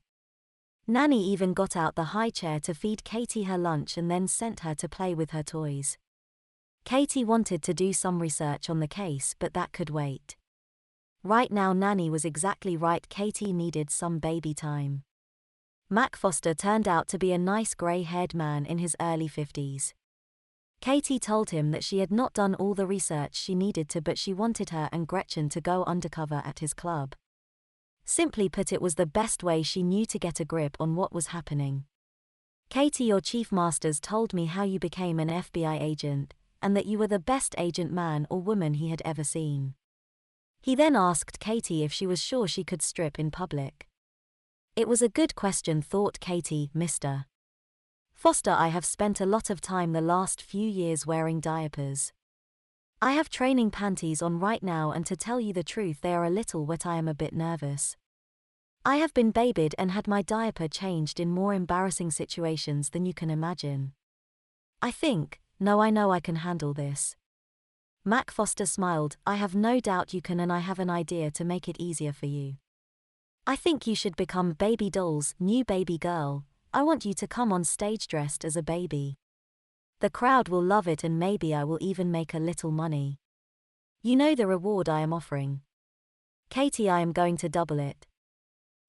B: Nanny even got out the high chair to feed Katy her lunch and then sent her to play with her toys. Katy wanted to do some research on the case, but that could wait. Right now Nanny was exactly right. Katy needed some baby time. Mac Foster turned out to be a nice grey-haired man in his early 50s. Katy told him that she had not done all the research she needed to, but she wanted her and Gretchen to go undercover at his club. Simply put, it was the best way she knew to get a grip on what was happening. "Katy, your chief masters told me how you became an FBI agent, and that you were the best agent man or woman he had ever seen." He then asked Katy if she was sure she could strip in public. It was a good question, thought Katy. "Mr. Foster, I have spent a lot of time the last few years wearing diapers. I have training panties on right now, and to tell you the truth, they are a little wet. I am a bit nervous. I have been babied and had my diaper changed in more embarrassing situations than you can imagine. I know I can handle this." Mac Foster smiled. "I have no doubt you can, and I have an idea to make it easier for you. I think you should become Baby Doll's new baby girl. I want you to come on stage dressed as a baby. The crowd will love it and maybe I will even make a little money. You know the reward I am offering. Katy, I am going to double it.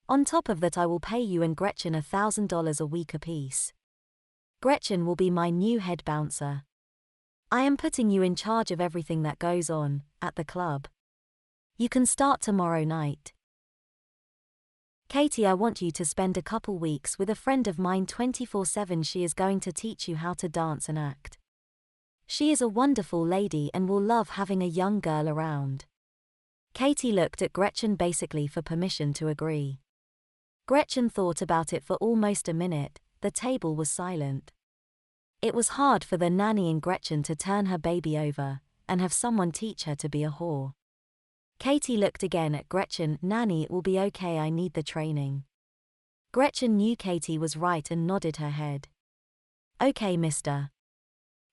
B: On top of that, I will pay you and Gretchen $1,000 a week apiece. Gretchen will be my new head bouncer. I am putting you in charge of everything that goes on at the club. You can start tomorrow night. Katy, I want you to spend a couple weeks with a friend of mine 24/7. She is going to teach you how to dance and act. She is a wonderful lady and will love having a young girl around." Katy looked at Gretchen basically for permission to agree. Gretchen thought about it for almost a minute. The table was silent. It was hard for the nanny in Gretchen to turn her baby over and have someone teach her to be a whore. Katy looked again at Gretchen. "Nanny, it will be okay, I need the training." Gretchen knew Katy was right and nodded her head. "Okay, Mr.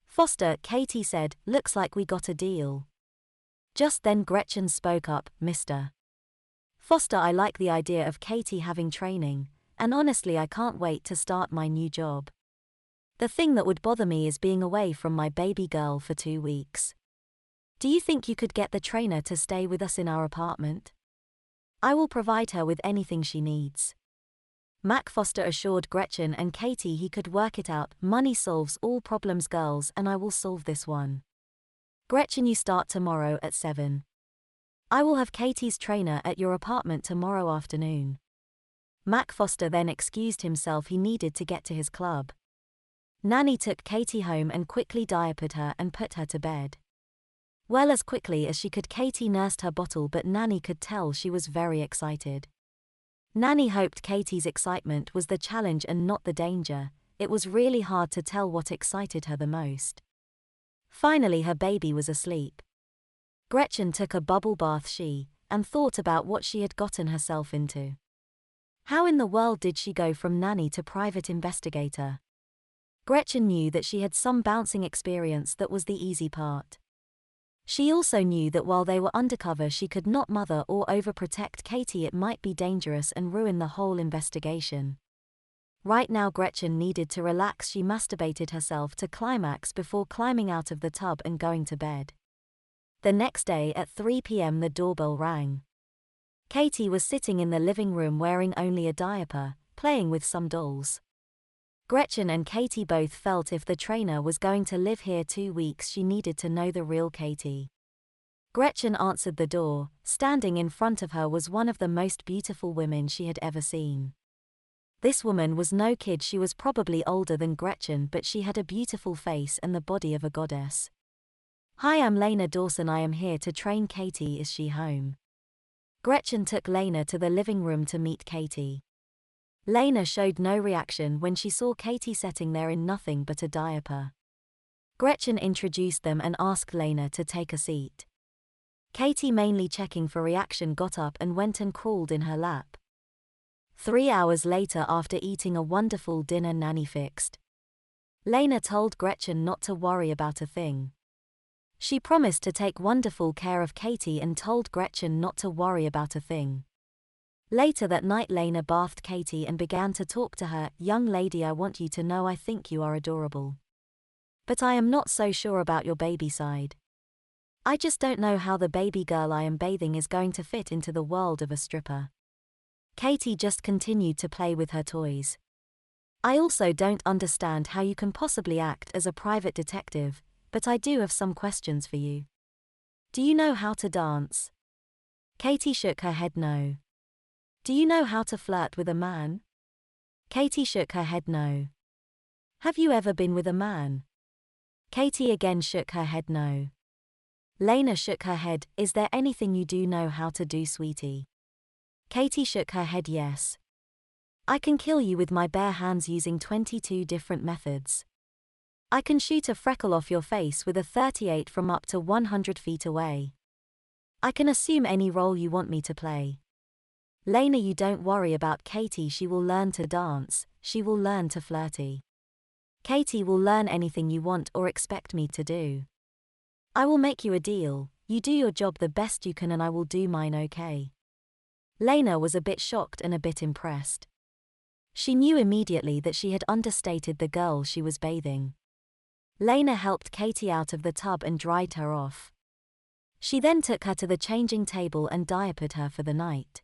B: Foster," Katy said, "looks like we got a deal." Just then Gretchen spoke up. "Mr. Foster, I like the idea of Katy having training, and honestly I can't wait to start my new job. The thing that would bother me is being away from my baby girl for 2 weeks. Do you think you could get the trainer to stay with us in our apartment? I will provide her with anything she needs." Mac Foster assured Gretchen and Katy he could work it out. "Money solves all problems, girls, and I will solve this one. Gretchen, you start tomorrow at 7. I will have Katy's trainer at your apartment tomorrow afternoon. Mac Foster then excused himself. He needed to get to his club. Nanny took Katy home and quickly diapered her and put her to bed. Well, as quickly as she could, Katy nursed her bottle, but Nanny could tell she was very excited. Nanny hoped Katy's excitement was the challenge and not the danger. It was really hard to tell what excited her the most. Finally, her baby was asleep. Gretchen took a bubble bath and thought about what she had gotten herself into. How in the world did she go from nanny to private investigator? Gretchen knew that she had some bouncing experience. That was the easy part. She also knew that while they were undercover, she could not mother or overprotect Katy. It might be dangerous and ruin the whole investigation. Right now Gretchen needed to relax. She masturbated herself to climax before climbing out of the tub and going to bed. The next day at 3 p.m. the doorbell rang. Katy was sitting in the living room wearing only a diaper, playing with some dolls. Gretchen and Katy both felt if the trainer was going to live here 2 weeks, she needed to know the real Katy. Gretchen answered the door. Standing in front of her was one of the most beautiful women she had ever seen. This woman was no kid. She was probably older than Gretchen, but she had a beautiful face and the body of a goddess. "Hi, I'm Lena Dawson. I am here to train Katy. Is she home?" Gretchen took Lena to the living room to meet Katy. Lena showed no reaction when she saw Katy sitting there in nothing but a diaper. Gretchen introduced them and asked Lena to take a seat. Katy, mainly checking for reaction, got up and went and crawled in her lap. 3 hours later, after eating a wonderful dinner Nanny fixed, Lena told Gretchen not to worry about a thing. She promised to take wonderful care of Katy and told Gretchen not to worry about a thing. Later that night, Lena bathed Katy and began to talk to her. "Young lady, I want you to know I think you are adorable. But I am not so sure about your baby side. I just don't know how the baby girl I am bathing is going to fit into the world of a stripper." Katy just continued to play with her toys. "I also don't understand how you can possibly act as a private detective, but I do have some questions for you. Do you know how to dance?" Katy shook her head no. "Do you know how to flirt with a man?" Katy shook her head no. "Have you ever been with a man?" Katy again shook her head no. Lena shook her head. "Is there anything you do know how to do, sweetie?" Katy shook her head yes. "I can kill you with my bare hands using 22 different methods. I can shoot a freckle off your face with a .38 from up to 100 feet away. I can assume any role you want me to play." "Lena, you don't worry about Katy. She will learn to dance, she will learn to flirty. Katy will learn anything you want or expect me to do. I will make you a deal. You do your job the best you can and I will do mine, okay?" Lena was a bit shocked and a bit impressed. She knew immediately that she had understated the girl she was bathing. Lena helped Katy out of the tub and dried her off. She then took her to the changing table and diapered her for the night.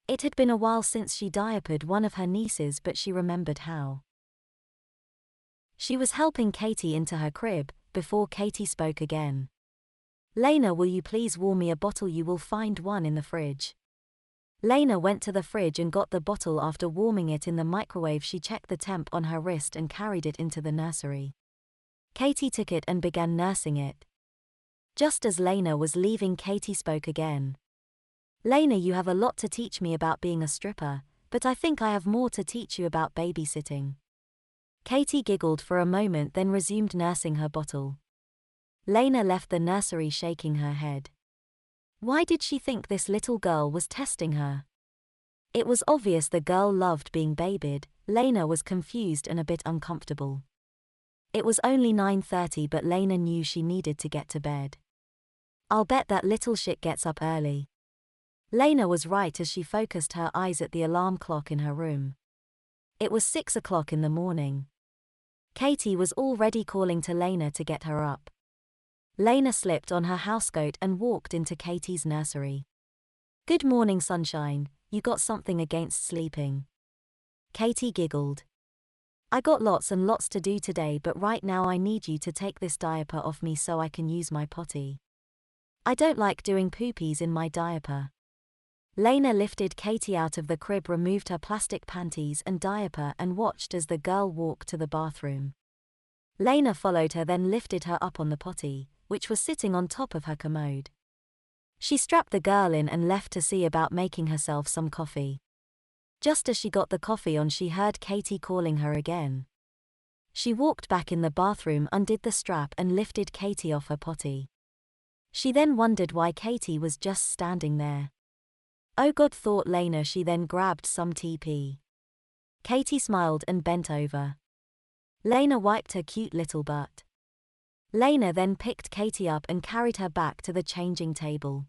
B: It had been a while since she diapered one of her nieces, but she remembered how. She was helping Katy into her crib before Katy spoke again. "Lena, will you please warm me a bottle? You will find one in the fridge." Lena went to the fridge and got the bottle. After warming it in the microwave, she checked the temp on her wrist and carried it into the nursery. Katy took it and began nursing it. Just as Lena was leaving, Katy spoke again. "Lena, you have a lot to teach me about being a stripper, but I think I have more to teach you about babysitting." Katy giggled for a moment, then resumed nursing her bottle. Lena left the nursery shaking her head. Why did she think this little girl was testing her? It was obvious the girl loved being babied. Lena was confused and a bit uncomfortable. It was only 9:30, but Lena knew she needed to get to bed. "I'll bet that little shit gets up early." Lena was right as she focused her eyes at the alarm clock in her room. It was 6 o'clock in the morning. Katy was already calling to Lena to get her up. Lena slipped on her housecoat and walked into Katy's nursery. "Good morning, sunshine. You got something against sleeping?" Katy giggled. "I got lots and lots to do today, but right now I need you to take this diaper off me so I can use my potty." I don't like doing poopies in my diaper. Lena lifted Katy out of the crib, removed her plastic panties and diaper and watched as the girl walked to the bathroom. Lena followed her, then lifted her up on the potty, which was sitting on top of her commode. She strapped the girl in and left to see about making herself some coffee. Just as she got the coffee on, she heard Katy calling her again. She walked back in the bathroom, undid the strap and lifted Katy off her potty. She then wondered why Katy was just standing there. Oh God, thought Lena. She then grabbed some TP. Katy smiled and bent over. Lena wiped her cute little butt. Lena then picked Katy up and carried her back to the changing table.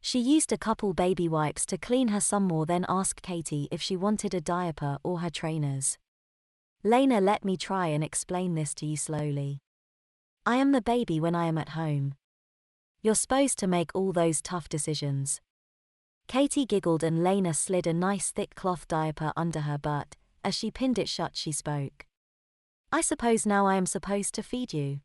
B: She used a couple baby wipes to clean her some more, then asked Katy if she wanted a diaper or her trainers. Lena, let me try and explain this to you slowly. I am the baby when I am at home. You're supposed to make all those tough decisions. Katy giggled and Lena slid a nice thick cloth diaper under her butt. As she pinned it shut, she spoke. I suppose now I am supposed to feed you.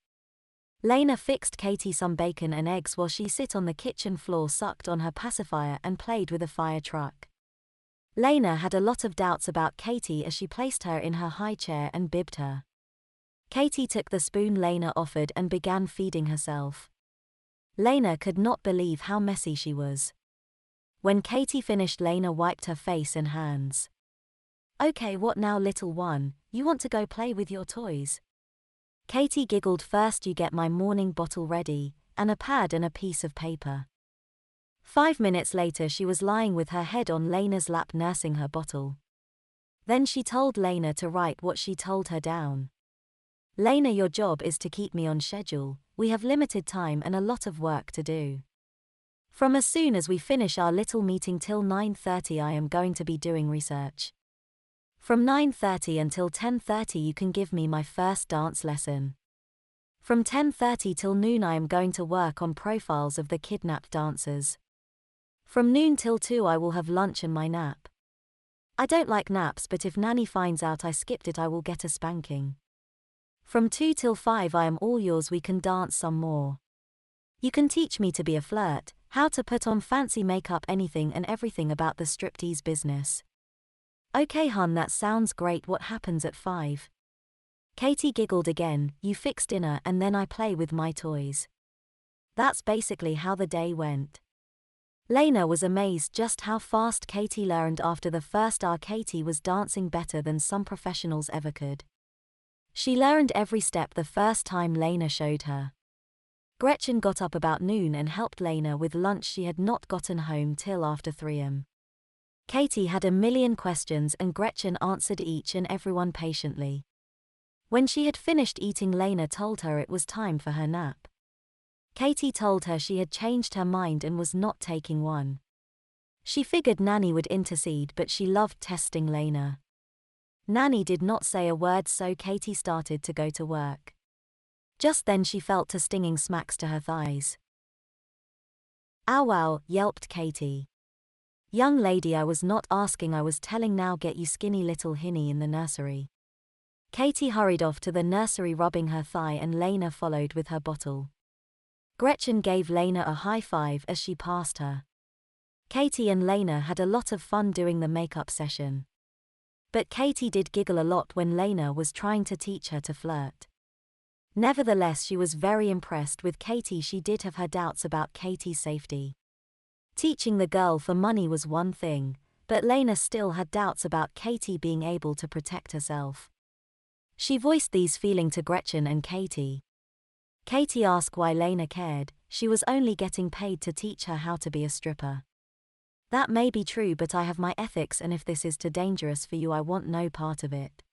B: Lena fixed Katy some bacon and eggs while she sat on the kitchen floor, sucked on her pacifier and played with a fire truck. Lena had a lot of doubts about Katy as she placed her in her high chair and bibbed her. Katy took the spoon Lena offered and began feeding herself. Lena could not believe how messy she was. When Katy finished, Lena wiped her face and hands. Okay, what now, little one? You want to go play with your toys? Katy giggled. First you get my morning bottle ready, and a pad and a piece of paper. 5 minutes later she was lying with her head on Lena's lap nursing her bottle. Then she told Lena to write what she told her down. Lena, your job is to keep me on schedule. We have limited time and a lot of work to do. From as soon as we finish our little meeting till 9:30 I am going to be doing research. From 9:30 until 10:30 you can give me my first dance lesson. From 10:30 till noon I am going to work on profiles of the kidnapped dancers. From noon till 2 I will have lunch and my nap. I don't like naps, but if Nanny finds out I skipped it I will get a spanking. From 2 till 5 I am all yours, we can dance some more. You can teach me to be a flirt, how to put on fancy makeup, anything and everything about the striptease business. Okay hun, that sounds great. What happens at 5? Katy giggled again. You fix dinner and then I play with my toys. That's basically how the day went. Lena was amazed just how fast Katy learned. After the first hour Katy was dancing better than some professionals ever could. She learned every step the first time Lena showed her. Gretchen got up about noon and helped Lena with lunch. She had not gotten home till after 3 am. Katy had a million questions and Gretchen answered each and every one patiently. When she had finished eating, Lena told her it was time for her nap. Katy told her she had changed her mind and was not taking one. She figured Nanny would intercede, but she loved testing Lena. Nanny did not say a word, so Katy started to go to work. Just then she felt 2 stinging smacks to her thighs. Ow wow, yelped Katy. Young lady, I was not asking, I was telling. Now get you skinny little hinny in the nursery. Katy hurried off to the nursery rubbing her thigh and Lena followed with her bottle. Gretchen gave Lena a high five as she passed her. Katy and Lena had a lot of fun doing the makeup session. But Katy did giggle a lot when Lena was trying to teach her to flirt. Nevertheless, she was very impressed with Katy. She did have her doubts about Katy's safety. Teaching the girl for money was one thing, but Lena still had doubts about Katy being able to protect herself. She voiced these feelings to Gretchen and Katy. Katy asked why Lena cared. She was only getting paid to teach her how to be a stripper. That may be true, but I have my ethics, and if this is too dangerous for you I want no part of it.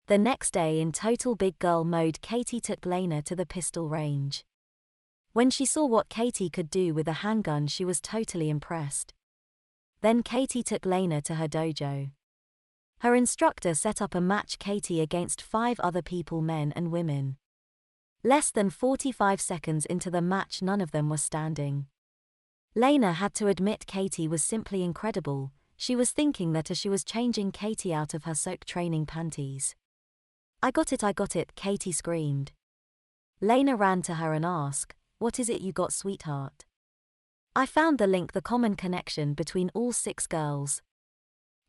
B: The next day, in total big girl mode, Katy took Lena to the pistol range. When she saw what Katy could do with a handgun, she was totally impressed. Then Katy took Lena to her dojo. Her instructor set up a match, Katy against 5 other people, men and women. Less than 45 seconds into the match, none of them were standing. Lena had to admit Katy was simply incredible. She was thinking that as she was changing Katy out of her soaked training panties. I got it, Katy screamed. Lena ran to her and asked, What is it you got, sweetheart? I found the common connection between all 6 girls.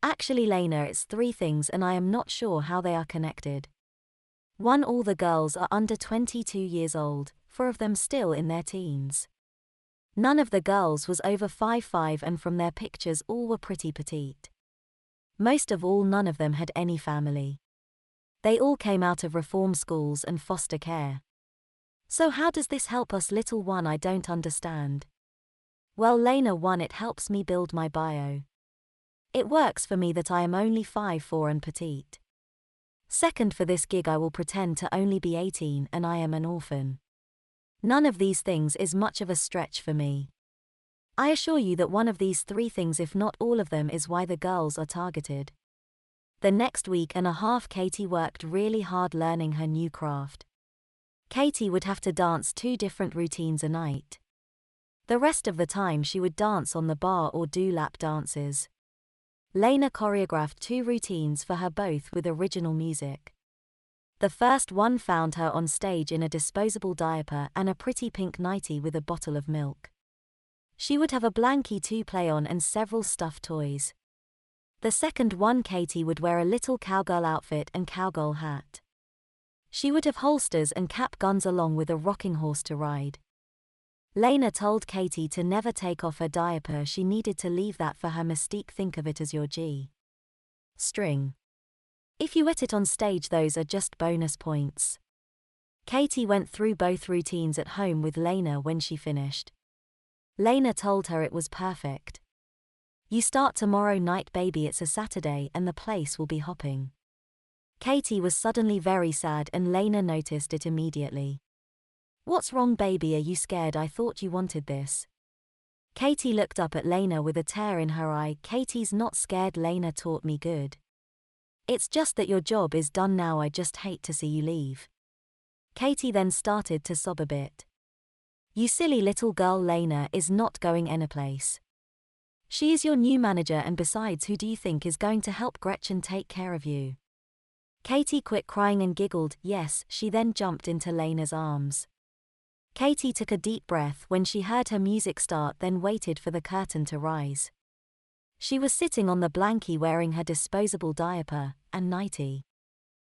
B: Actually, Lena, it's 3 things and I am not sure how they are connected. 1. All the girls are under 22 years old, 4 of them still in their teens. None of the girls was over 5'5" and from their pictures all were pretty petite. Most of all, none of them had any family. They all came out of reform schools and foster care. So how does this help us, little one? I don't understand. Well, Lena, 1, it helps me build my bio. It works for me that I am only 5'4" and petite. 2nd, for this gig I will pretend to only be 18 and I am an orphan. None of these things is much of a stretch for me. I assure you that one of these 3 things, if not all of them, is why the girls are targeted. The next week and a half Katy worked really hard learning her new craft. Katy would have to dance 2 different routines a night. The rest of the time she would dance on the bar or do lap dances. Lena choreographed 2 routines for her, both with original music. The first one found her on stage in a disposable diaper and a pretty pink nightie with a bottle of milk. She would have a blankie to play on and several stuffed toys. The second one, Katy would wear a little cowgirl outfit and cowgirl hat. She would have holsters and cap guns along with a rocking horse to ride. Lena told Katy to never take off her diaper, she needed to leave that for her mystique. Think of it as your G-string. If you wet it on stage, those are just bonus points. Katy went through both routines at home with Lena when she finished. Lena told her it was perfect. You start tomorrow night, baby, it's a Saturday and the place will be hopping. Katy was suddenly very sad and Lena noticed it immediately. What's wrong, baby? Are you scared? I thought you wanted this. Katy looked up at Lena with a tear in her eye. Katy's not scared, Lena taught me good. It's just that your job is done now, I just hate to see you leave. Katy then started to sob a bit. You silly little girl, Lena is not going anyplace. She is your new manager, and besides, who do you think is going to help Gretchen take care of you? Katy quit crying and giggled. Yes, she then jumped into Lena's arms. Katy took a deep breath when she heard her music start, then waited for the curtain to rise. She was sitting on the blankie wearing her disposable diaper and nightie,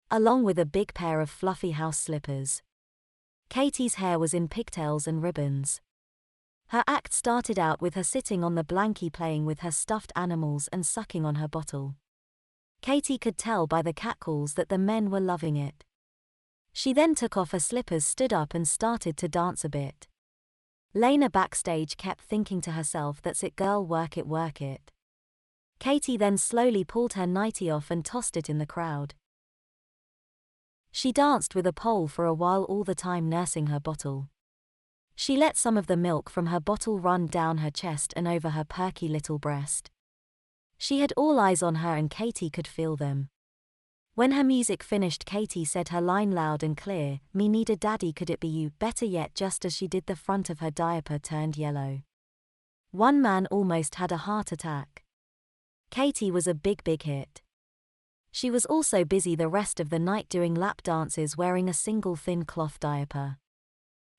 B: along with a big pair of fluffy house slippers. Katy's hair was in pigtails and ribbons. Her act started out with her sitting on the blankie playing with her stuffed animals and sucking on her bottle. Katy could tell by the catcalls that the men were loving it. She then took off her slippers, stood up and started to dance a bit. Lena backstage kept thinking to herself, that's it girl, work it, work it. Katy then slowly pulled her nightie off and tossed it in the crowd. She danced with a pole for a while, all the time nursing her bottle. She let some of the milk from her bottle run down her chest and over her perky little breast. She had all eyes on her and Katy could feel them. When her music finished, Katy said her line loud and clear, me need a daddy, could it be you? Better yet, just as she did, the front of her diaper turned yellow. One man almost had a heart attack. Katy was a big hit. She was also busy the rest of the night doing lap dances wearing a single thin cloth diaper.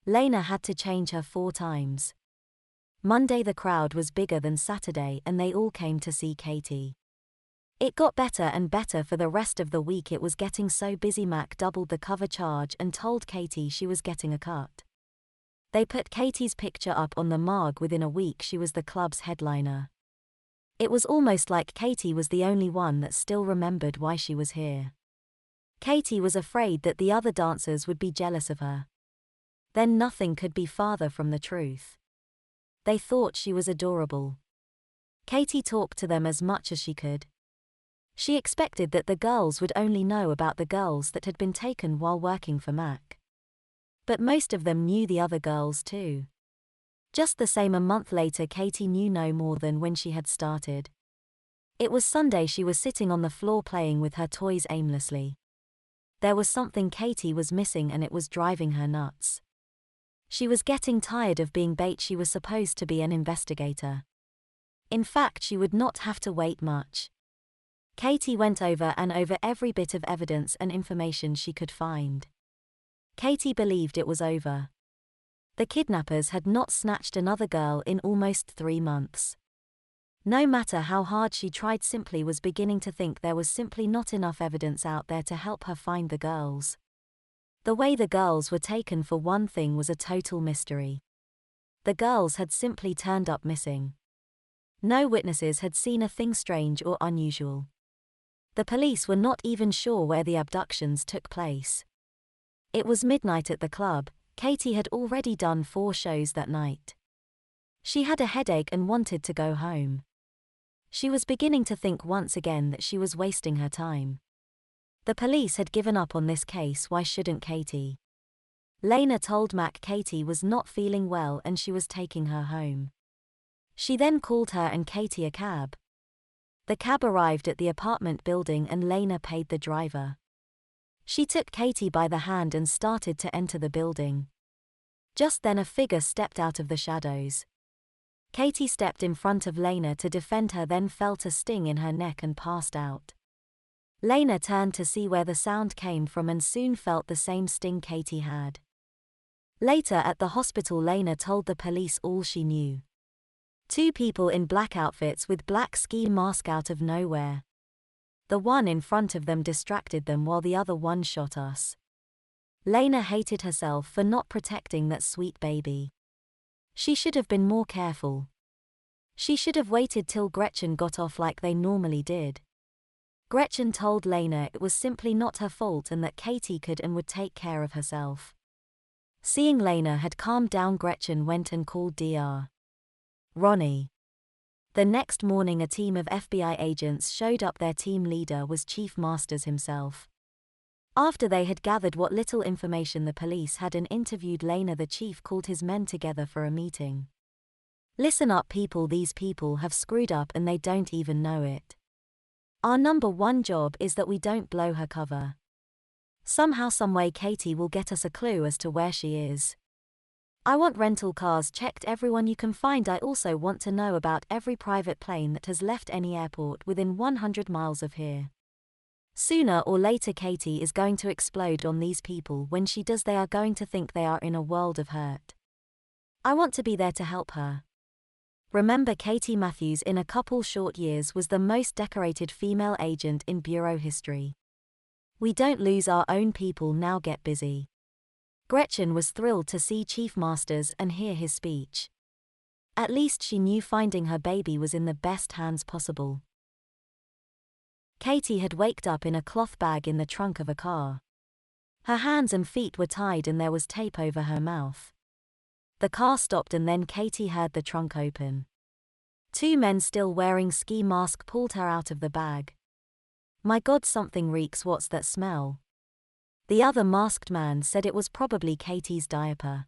B: Lena had to change her 4 times. Monday the crowd was bigger than Saturday and they all came to see Katy. It got better and better for the rest of the week. It was getting so busy Mac doubled the cover charge and told Katy she was getting a cut. They put Katy's picture up on the mag. Within a week she was the club's headliner. It was almost like Katy was the only one that still remembered why she was here. Katy was afraid that the other dancers would be jealous of her. Then nothing could be farther from the truth. They thought she was adorable. Katy talked to them as much as she could. She expected that the girls would only know about the girls that had been taken while working for Mac. But most of them knew the other girls too. Just the same, a month later Katy knew no more than when she had started. It was Sunday. She was sitting on the floor playing with her toys aimlessly. There was something Katy was missing and it was driving her nuts. She was getting tired of being bait. She was supposed to be an investigator. In fact, she would not have to wait much. Katy went over and over every bit of evidence and information she could find. Katy believed it was over. The kidnappers had not snatched another girl in almost 3 months. No matter how hard she tried, simply was beginning to think there was simply not enough evidence out there to help her find the girls. The way the girls were taken, for one thing, was a total mystery. The girls had simply turned up missing. No witnesses had seen a thing strange or unusual. The police were not even sure where the abductions took place. It was midnight at the club. Katy had already done 4 shows that night. She had a headache and wanted to go home. She was beginning to think once again that she was wasting her time. The police had given up on this case. Why shouldn't Katy? Lena told Mac Katy was not feeling well and she was taking her home. She then called her and Katy a cab. The cab arrived at the apartment building and Lena paid the driver. She took Katy by the hand and started to enter the building. Just then a figure stepped out of the shadows. Katy stepped in front of Lena to defend her, then felt a sting in her neck and passed out. Lena turned to see where the sound came from and soon felt the same sting Katy had. Later at the hospital, Lena told the police all she knew. 2 people in black outfits with black ski mask out of nowhere. The one in front of them distracted them while the other one shot us. Lena hated herself for not protecting that sweet baby. She should have been more careful. She should have waited till Gretchen got off like they normally did. Gretchen told Lena it was simply not her fault and that Katy could and would take care of herself. Seeing Lena had calmed down, Gretchen went and called Dr. Ronnie. The next morning a team of FBI agents showed up. Their team leader was Chief Masters himself. After they had gathered what little information the police had and interviewed Lena, the chief called his men together for a meeting. Listen up, people. These people have screwed up and they don't even know it. Our number 1 job is that we don't blow her cover. Somehow, someway, Katy will get us a clue as to where she is. I want rental cars checked, everyone you can find. I also want to know about every private plane that has left any airport within 100 miles of here. Sooner or later Katy is going to explode on these people. When she does, they are going to think they are in a world of hurt. I want to be there to help her. Remember, Katy Matthews in a couple short years was the most decorated female agent in bureau history. We don't lose our own people now. Get busy. Gretchen was thrilled to see Chief Masters and hear his speech. At least she knew finding her baby was in the best hands possible. Katy had waked up in a cloth bag in the trunk of a car. Her hands and feet were tied and there was tape over her mouth. The car stopped and then Katy heard the trunk open. 2 men still wearing ski masks pulled her out of the bag. My God, something reeks. What's that smell? The other masked man said it was probably Katy's diaper.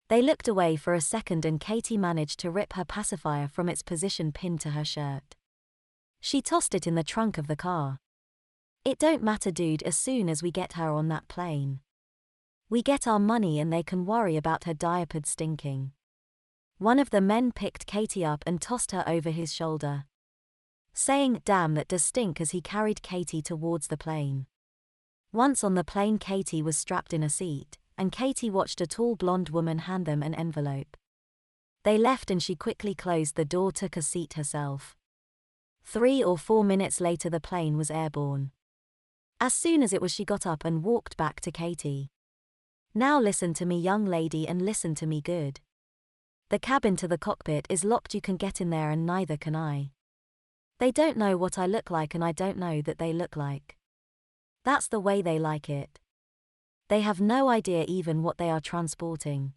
B: They looked away for a second and Katy managed to rip her pacifier from its position pinned to her shirt. She tossed it in the trunk of the car. It don't matter, dude, as soon as we get her on that plane. We get our money and they can worry about her diapered stinking. One of the men picked Katy up and tossed her over his shoulder, saying, "Damn, that does stink," as he carried Katy towards the plane. Once on the plane, Katy was strapped in a seat, and Katy watched a tall blonde woman hand them an envelope. They left and she quickly closed the door, took a seat herself. 3 or 4 minutes later the plane was airborne. As soon as it was, she got up and walked back to Katy. "Now listen to me, young lady, and listen to me good. The cabin to the cockpit is locked. You can get in there and neither can I. They don't know what I look like and I don't know that they look like. That's the way they like it. They have no idea even what they are transporting.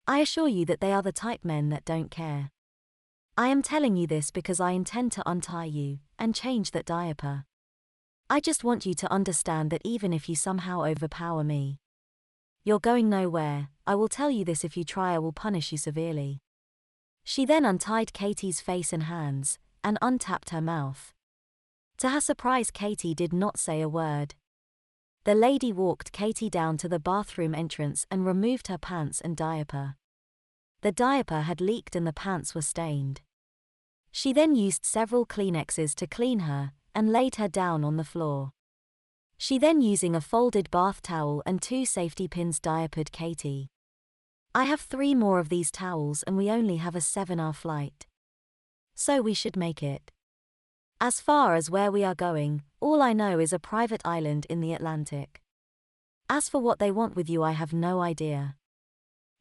B: I assure you that they are the type men that don't care. I am telling you this because I intend to untie you and change that diaper. I just want you to understand that even if you somehow overpower me, you're going nowhere. I will tell you this: if you try, I will punish you severely." She then untied Katy's face and hands and untapped her mouth. To her surprise, Katy did not say a word. The lady walked Katy down to the bathroom entrance and removed her pants and diaper. The diaper had leaked and the pants were stained. She then used several Kleenexes to clean her and laid her down on the floor. She then, using a folded bath towel and 2 safety pins, diapered Katy. I have 3 more of these towels and we only have a 7-hour flight. So we should make it. As far as where we are going, all I know is a private island in the Atlantic. As for what they want with you, I have no idea.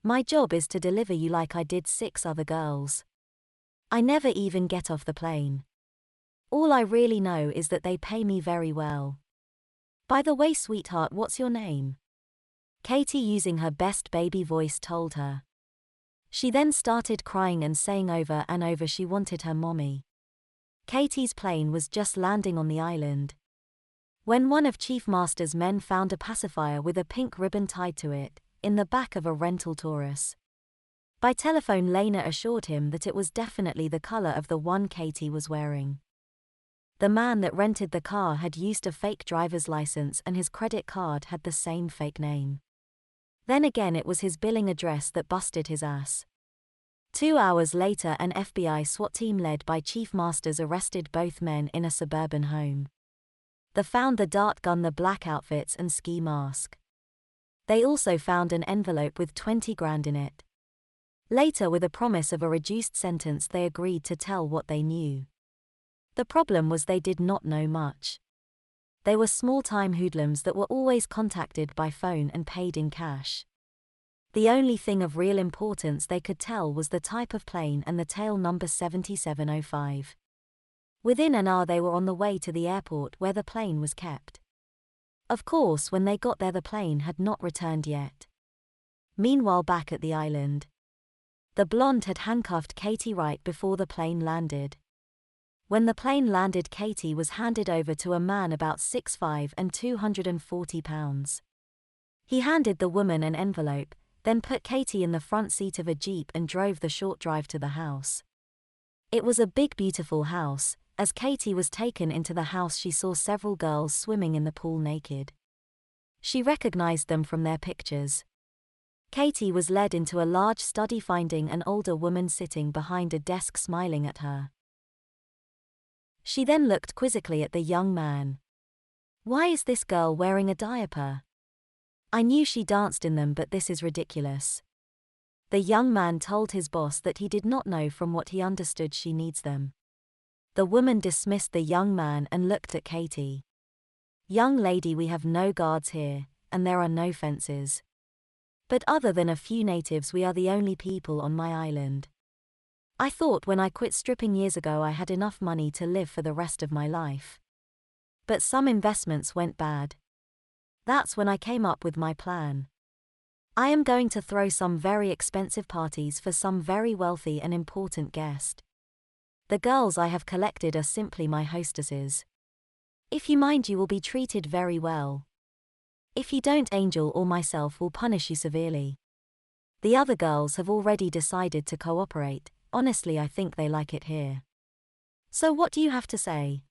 B: My job is to deliver you like I did 6 other girls. I never even get off the plane. All I really know is that they pay me very well. By the way, sweetheart, what's your name? Katy, using her best baby voice, told her. She then started crying and saying over and over she wanted her mommy. Katy's plane was just landing on the island when one of Chief Master's men found a pacifier with a pink ribbon tied to it, in the back of a rental Taurus. By telephone, Lena assured him that it was definitely the color of the one Katy was wearing. The man that rented the car had used a fake driver's license and his credit card had the same fake name. Then again, it was his billing address that busted his ass. 2 hours later, an FBI SWAT team led by Chief Masters arrested both men in a suburban home. They found the dart gun, the black outfits and ski mask. They also found an envelope with 20 grand in it. Later, with a promise of a reduced sentence, they agreed to tell what they knew. The problem was they did not know much. They were small-time hoodlums that were always contacted by phone and paid in cash. The only thing of real importance they could tell was the type of plane and the tail number 7705. Within an hour they were on the way to the airport where the plane was kept. Of course, when they got there the plane had not returned yet. Meanwhile, back at the island, the blonde had handcuffed Katy right before the plane landed. When the plane landed, Katy was handed over to a man about 6'5" and 240 pounds. He handed the woman an envelope, then put Katy in the front seat of a Jeep and drove the short drive to the house. It was a big, beautiful house. As Katy was taken into the house, she saw several girls swimming in the pool naked. She recognized them from their pictures. Katy was led into a large study, finding an older woman sitting behind a desk smiling at her. She then looked quizzically at the young man. "Why is this girl wearing a diaper? I knew she danced in them, but this is ridiculous." The young man told his boss that he did not know. From what he understood, she needs them. The woman dismissed the young man and looked at Katy. "Young lady, we have no guards here, and there are no fences. But other than a few natives, we are the only people on my island. I thought when I quit stripping years ago I had enough money to live for the rest of my life. But some investments went bad. That's when I came up with my plan. I am going to throw some very expensive parties for some very wealthy and important guest. The girls I have collected are simply my hostesses. If you mind, you will be treated very well. If you don't, Angel or myself will punish you severely. The other girls have already decided to cooperate. Honestly, I think they like it here. So what do you have to say?"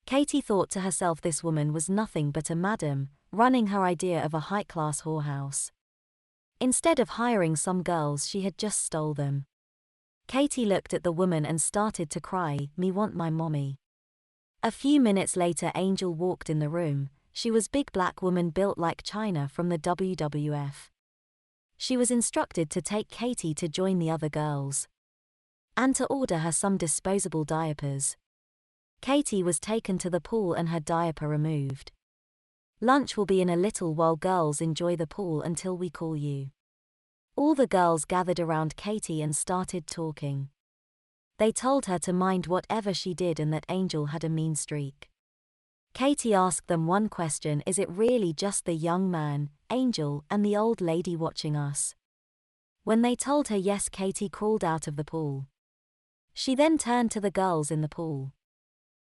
B: Katy thought to herself, this woman was nothing but a madam, running her idea of a high-class whorehouse. Instead of hiring some girls, she had just stole them. Katy looked at the woman and started to cry, "Me want my mommy." A few minutes later, Angel walked in the room. She was big black woman built like China from the WWF. She was instructed to take Katy to join the other girls and to order her some disposable diapers. Katy was taken to the pool and her diaper removed. "Lunch will be in a little while, girls. Enjoy the pool until we call you." All the girls gathered around Katy and started talking. They told her to mind whatever she did and that Angel had a mean streak. Katy asked them one question: is it really just the young man, Angel, and the old lady watching us? When they told her yes, Katy crawled out of the pool. She then turned to the girls in the pool.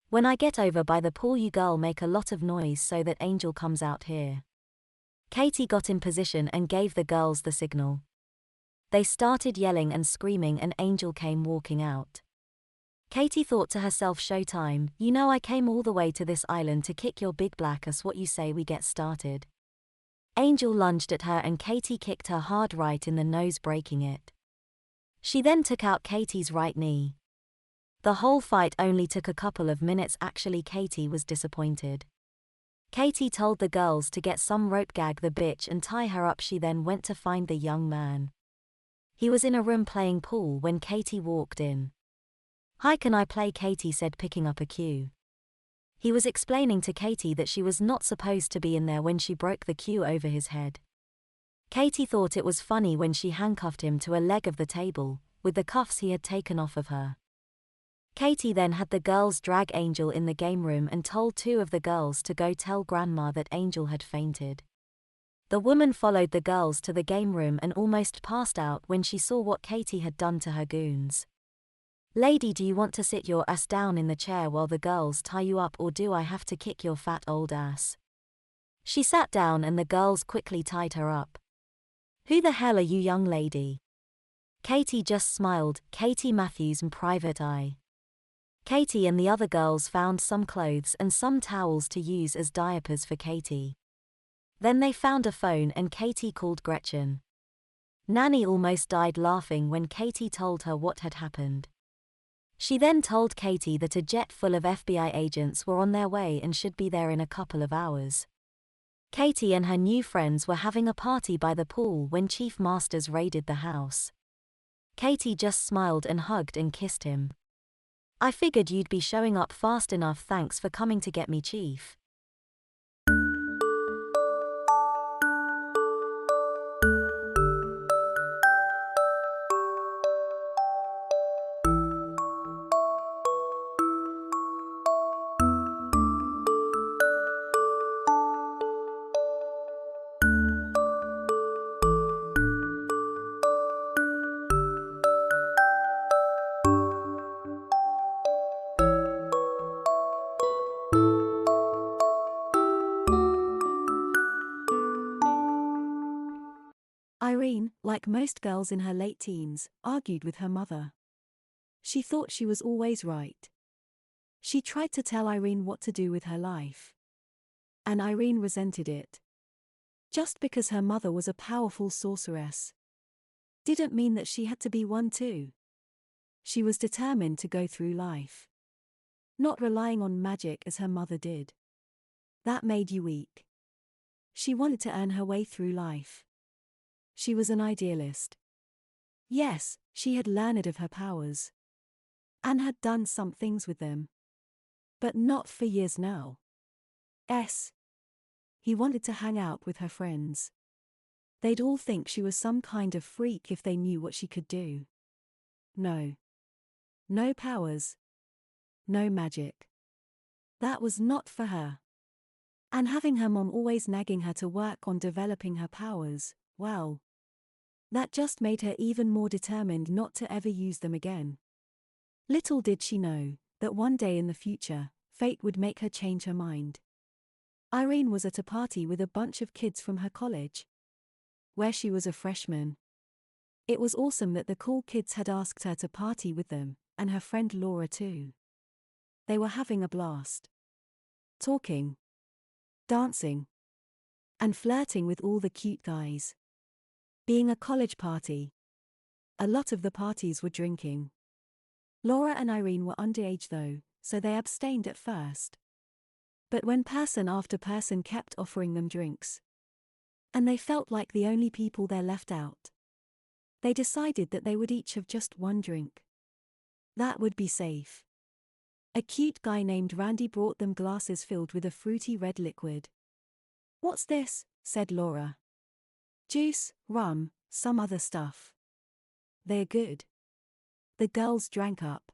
B: "When I get over by the pool, you girl make a lot of noise so that Angel comes out here." Katy got in position and gave the girls the signal. They started yelling and screaming and Angel came walking out. Katy thought to herself, "Showtime, you know I came all the way to this island to kick your big black ass. What you say we get started?" Angel lunged at her and Katy kicked her hard right in the nose, breaking it. She then took out Katy's right knee. The whole fight only took a couple of minutes. Actually, Katy was disappointed. Katy told the girls to get some rope, gag the bitch and tie her up. She then went to find the young man. He was in a room playing pool when Katy walked in. "Hi, can I play?" Katy said, picking up a cue. He was explaining to Katy that she was not supposed to be in there when she broke the cue over his head. Katy thought it was funny when she handcuffed him to a leg of the table, with the cuffs he had taken off of her. Katy then had the girls drag Angel in the game room and told two of the girls to go tell Grandma that Angel had fainted. The woman followed the girls to the game room and almost passed out when she saw what Katy had done to her goons. "Lady, do you want to sit your ass down in the chair while the girls tie you up, or do I have to kick your fat old ass?" She sat down and the girls quickly tied her up. "Who the hell are you, young lady?" Katy just smiled. Katy Matthews and Private Eye. Katy and the other girls found some clothes and some towels to use as diapers for Katy. Then they found a phone and Katy called Gretchen. Nanny almost died laughing when Katy told her what had happened. She then told Katy that a jet full of FBI agents were on their way and should be there in a couple of hours. Katy and her new friends were having a party by the pool when Chief Masters raided the house. Katy just smiled and hugged and kissed him. "I figured you'd be showing up fast enough. Thanks for coming to get me, Chief."
A: Irene, like most girls in her late teens, argued with her mother. She thought she was always right. She tried to tell Irene what to do with her life. And Irene resented it. Just because her mother was a powerful sorceress didn't mean that she had to be one too. She was determined to go through life, not relying on magic as her mother did. That made you weak. She wanted to earn her way through life. She was an idealist. Yes, she had learned of her powers and had done some things with them. But not for years now. He wanted to hang out with her friends. They'd all think she was some kind of freak if they knew what she could do. No. No powers. No magic. That was not for her. And having her mom always nagging her to work on developing her powers, well, that just made her even more determined not to ever use them again. Little did she know that one day in the future, fate would make her change her mind. Irene was at a party with a bunch of kids from her college, where she was a freshman. It was awesome that the cool kids had asked her to party with them, and her friend Laura too. They were having a blast. Talking, dancing, and flirting with all the cute guys. Being a college party, a lot of the parties were drinking. Laura and Irene were underage though, so they abstained at first. But when person after person kept offering them drinks, and they felt like the only people there left out, they decided that they would each have just one drink. That would be safe. A cute guy named Randy brought them glasses filled with a fruity red liquid. "What's this?" said Laura. "Juice, rum, some other stuff. They're good." The girls drank up.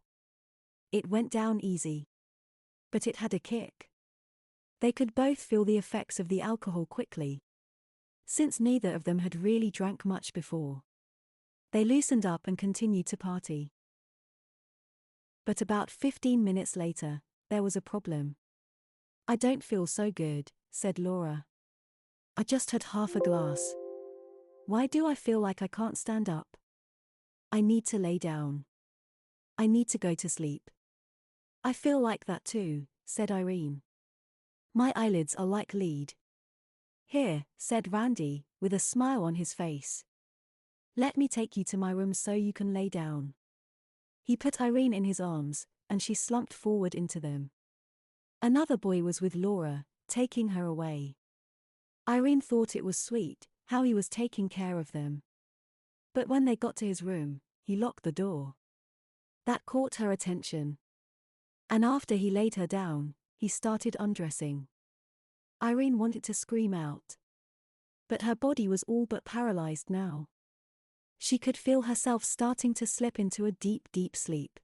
A: It went down easy. But it had a kick. They could both feel the effects of the alcohol quickly, since neither of them had really drank much before. They loosened up and continued to party. But about 15 minutes later, there was a problem. "I don't feel so good," said Laura. "I just had half a glass. Why do I feel like I can't stand up? I need to lay down. I need to go to sleep." "I feel like that too," said Irene. "My eyelids are like lead." "Here," said Randy, with a smile on his face. "Let me take you to my room so you can lay down." He put Irene in his arms, and she slumped forward into them. Another boy was with Laura, taking her away. Irene thought it was sweet, how he was taking care of them. But when they got to his room, he locked the door. That caught her attention. And after he laid her down, he started undressing. Irene wanted to scream out. But her body was all but paralyzed now. She could feel herself starting to slip into a deep, deep sleep.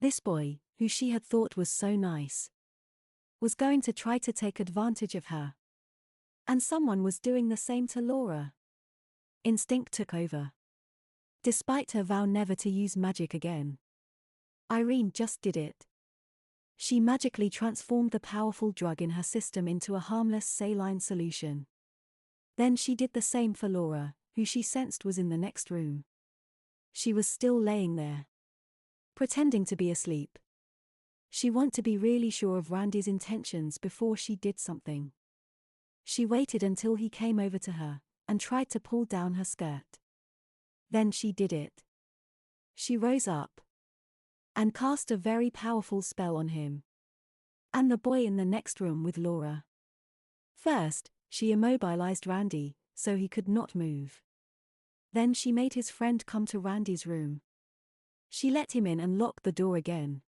A: This boy, who she had thought was so nice, was going to try to take advantage of her. And someone was doing the same to Laura. Instinct took over. Despite her vow never to use magic again, Irene just did it. She magically transformed the powerful drug in her system into a harmless saline solution. Then she did the same for Laura, who she sensed was in the next room. She was still laying there, pretending to be asleep. She wanted to be really sure of Randy's intentions before she did something. She waited until he came over to her and tried to pull down her skirt. Then she did it. She rose up and cast a very powerful spell on him and the boy in the next room with Laura. First, she immobilized Randy so he could not move. Then she made his friend come to Randy's room. She let him in and locked the door again.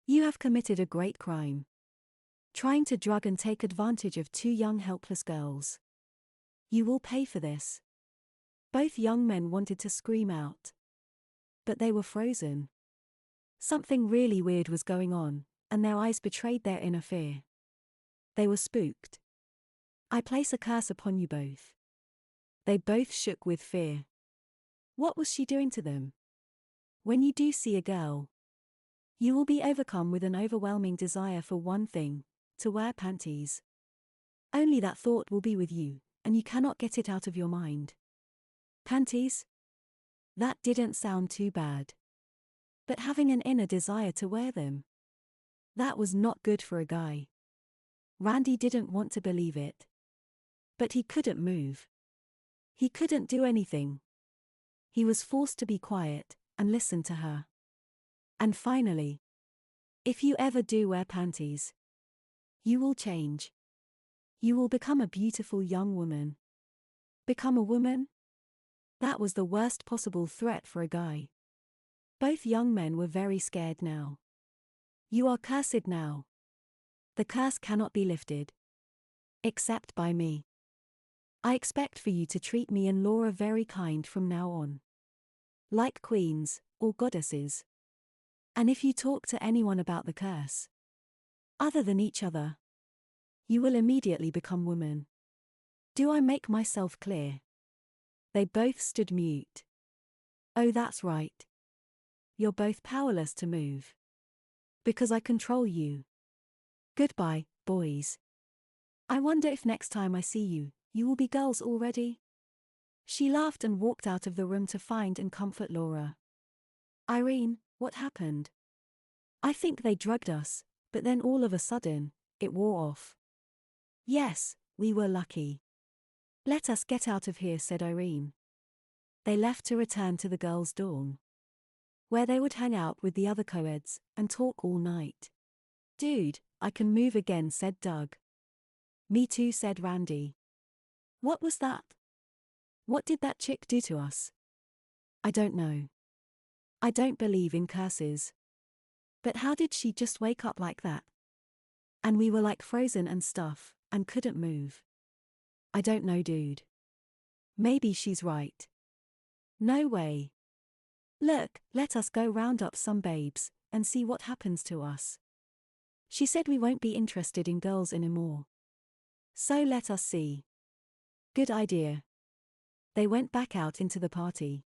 A: You have committed a great crime. Trying to drug and take advantage of two young helpless girls. You will pay for this. Both young men wanted to scream out, but they were frozen. Something really weird was going on, and their eyes betrayed their inner fear. They were spooked. I place a curse upon you both. They both shook with fear. What was she doing to them? When you do see a girl, you will be overcome with an overwhelming desire for one thing, to wear panties. Only that thought will be with you, and you cannot get it out of your mind. Panties? That didn't sound too bad. But having an inner desire to wear them, that was not good for a guy. Randy didn't want to believe it. But he couldn't move. He couldn't do anything. He was forced to be quiet and listen to her. And finally, if you ever do wear panties, you will change. You will become a beautiful young woman. Become a woman? That was the worst possible threat for a guy. Both young men were very scared now. You are cursed now. The curse cannot be lifted. Except by me. I expect for you to treat me and Laura very kind from now on. Like queens, or goddesses. And if you talk to anyone about the curse, other than each other, you will immediately become women. Do I make myself clear? They both stood mute. Oh, that's right. You're both powerless to move. Because I control you. Goodbye, boys. I wonder if next time I see you, you will be girls already? She laughed and walked out of the room to find and comfort Laura. Irene, what happened? I think they drugged us, but then all of a sudden, it wore off. Yes, we were lucky. Let us get out of here, said Irene. They left to return to the girls' dorm, where they would hang out with the other co-eds and talk all night. Dude, I can move again, said Doug. Me too, said Randy. What was that? What did that chick do to us? I don't know. I don't believe in curses. But how did she just wake up like that? And we were like frozen and stuff, and couldn't move. I don't know, dude. Maybe she's right. No way. Look, let us go round up some babes, and see what happens to us. She said we won't be interested in girls anymore. So let us see. Good idea. They went back out into the party.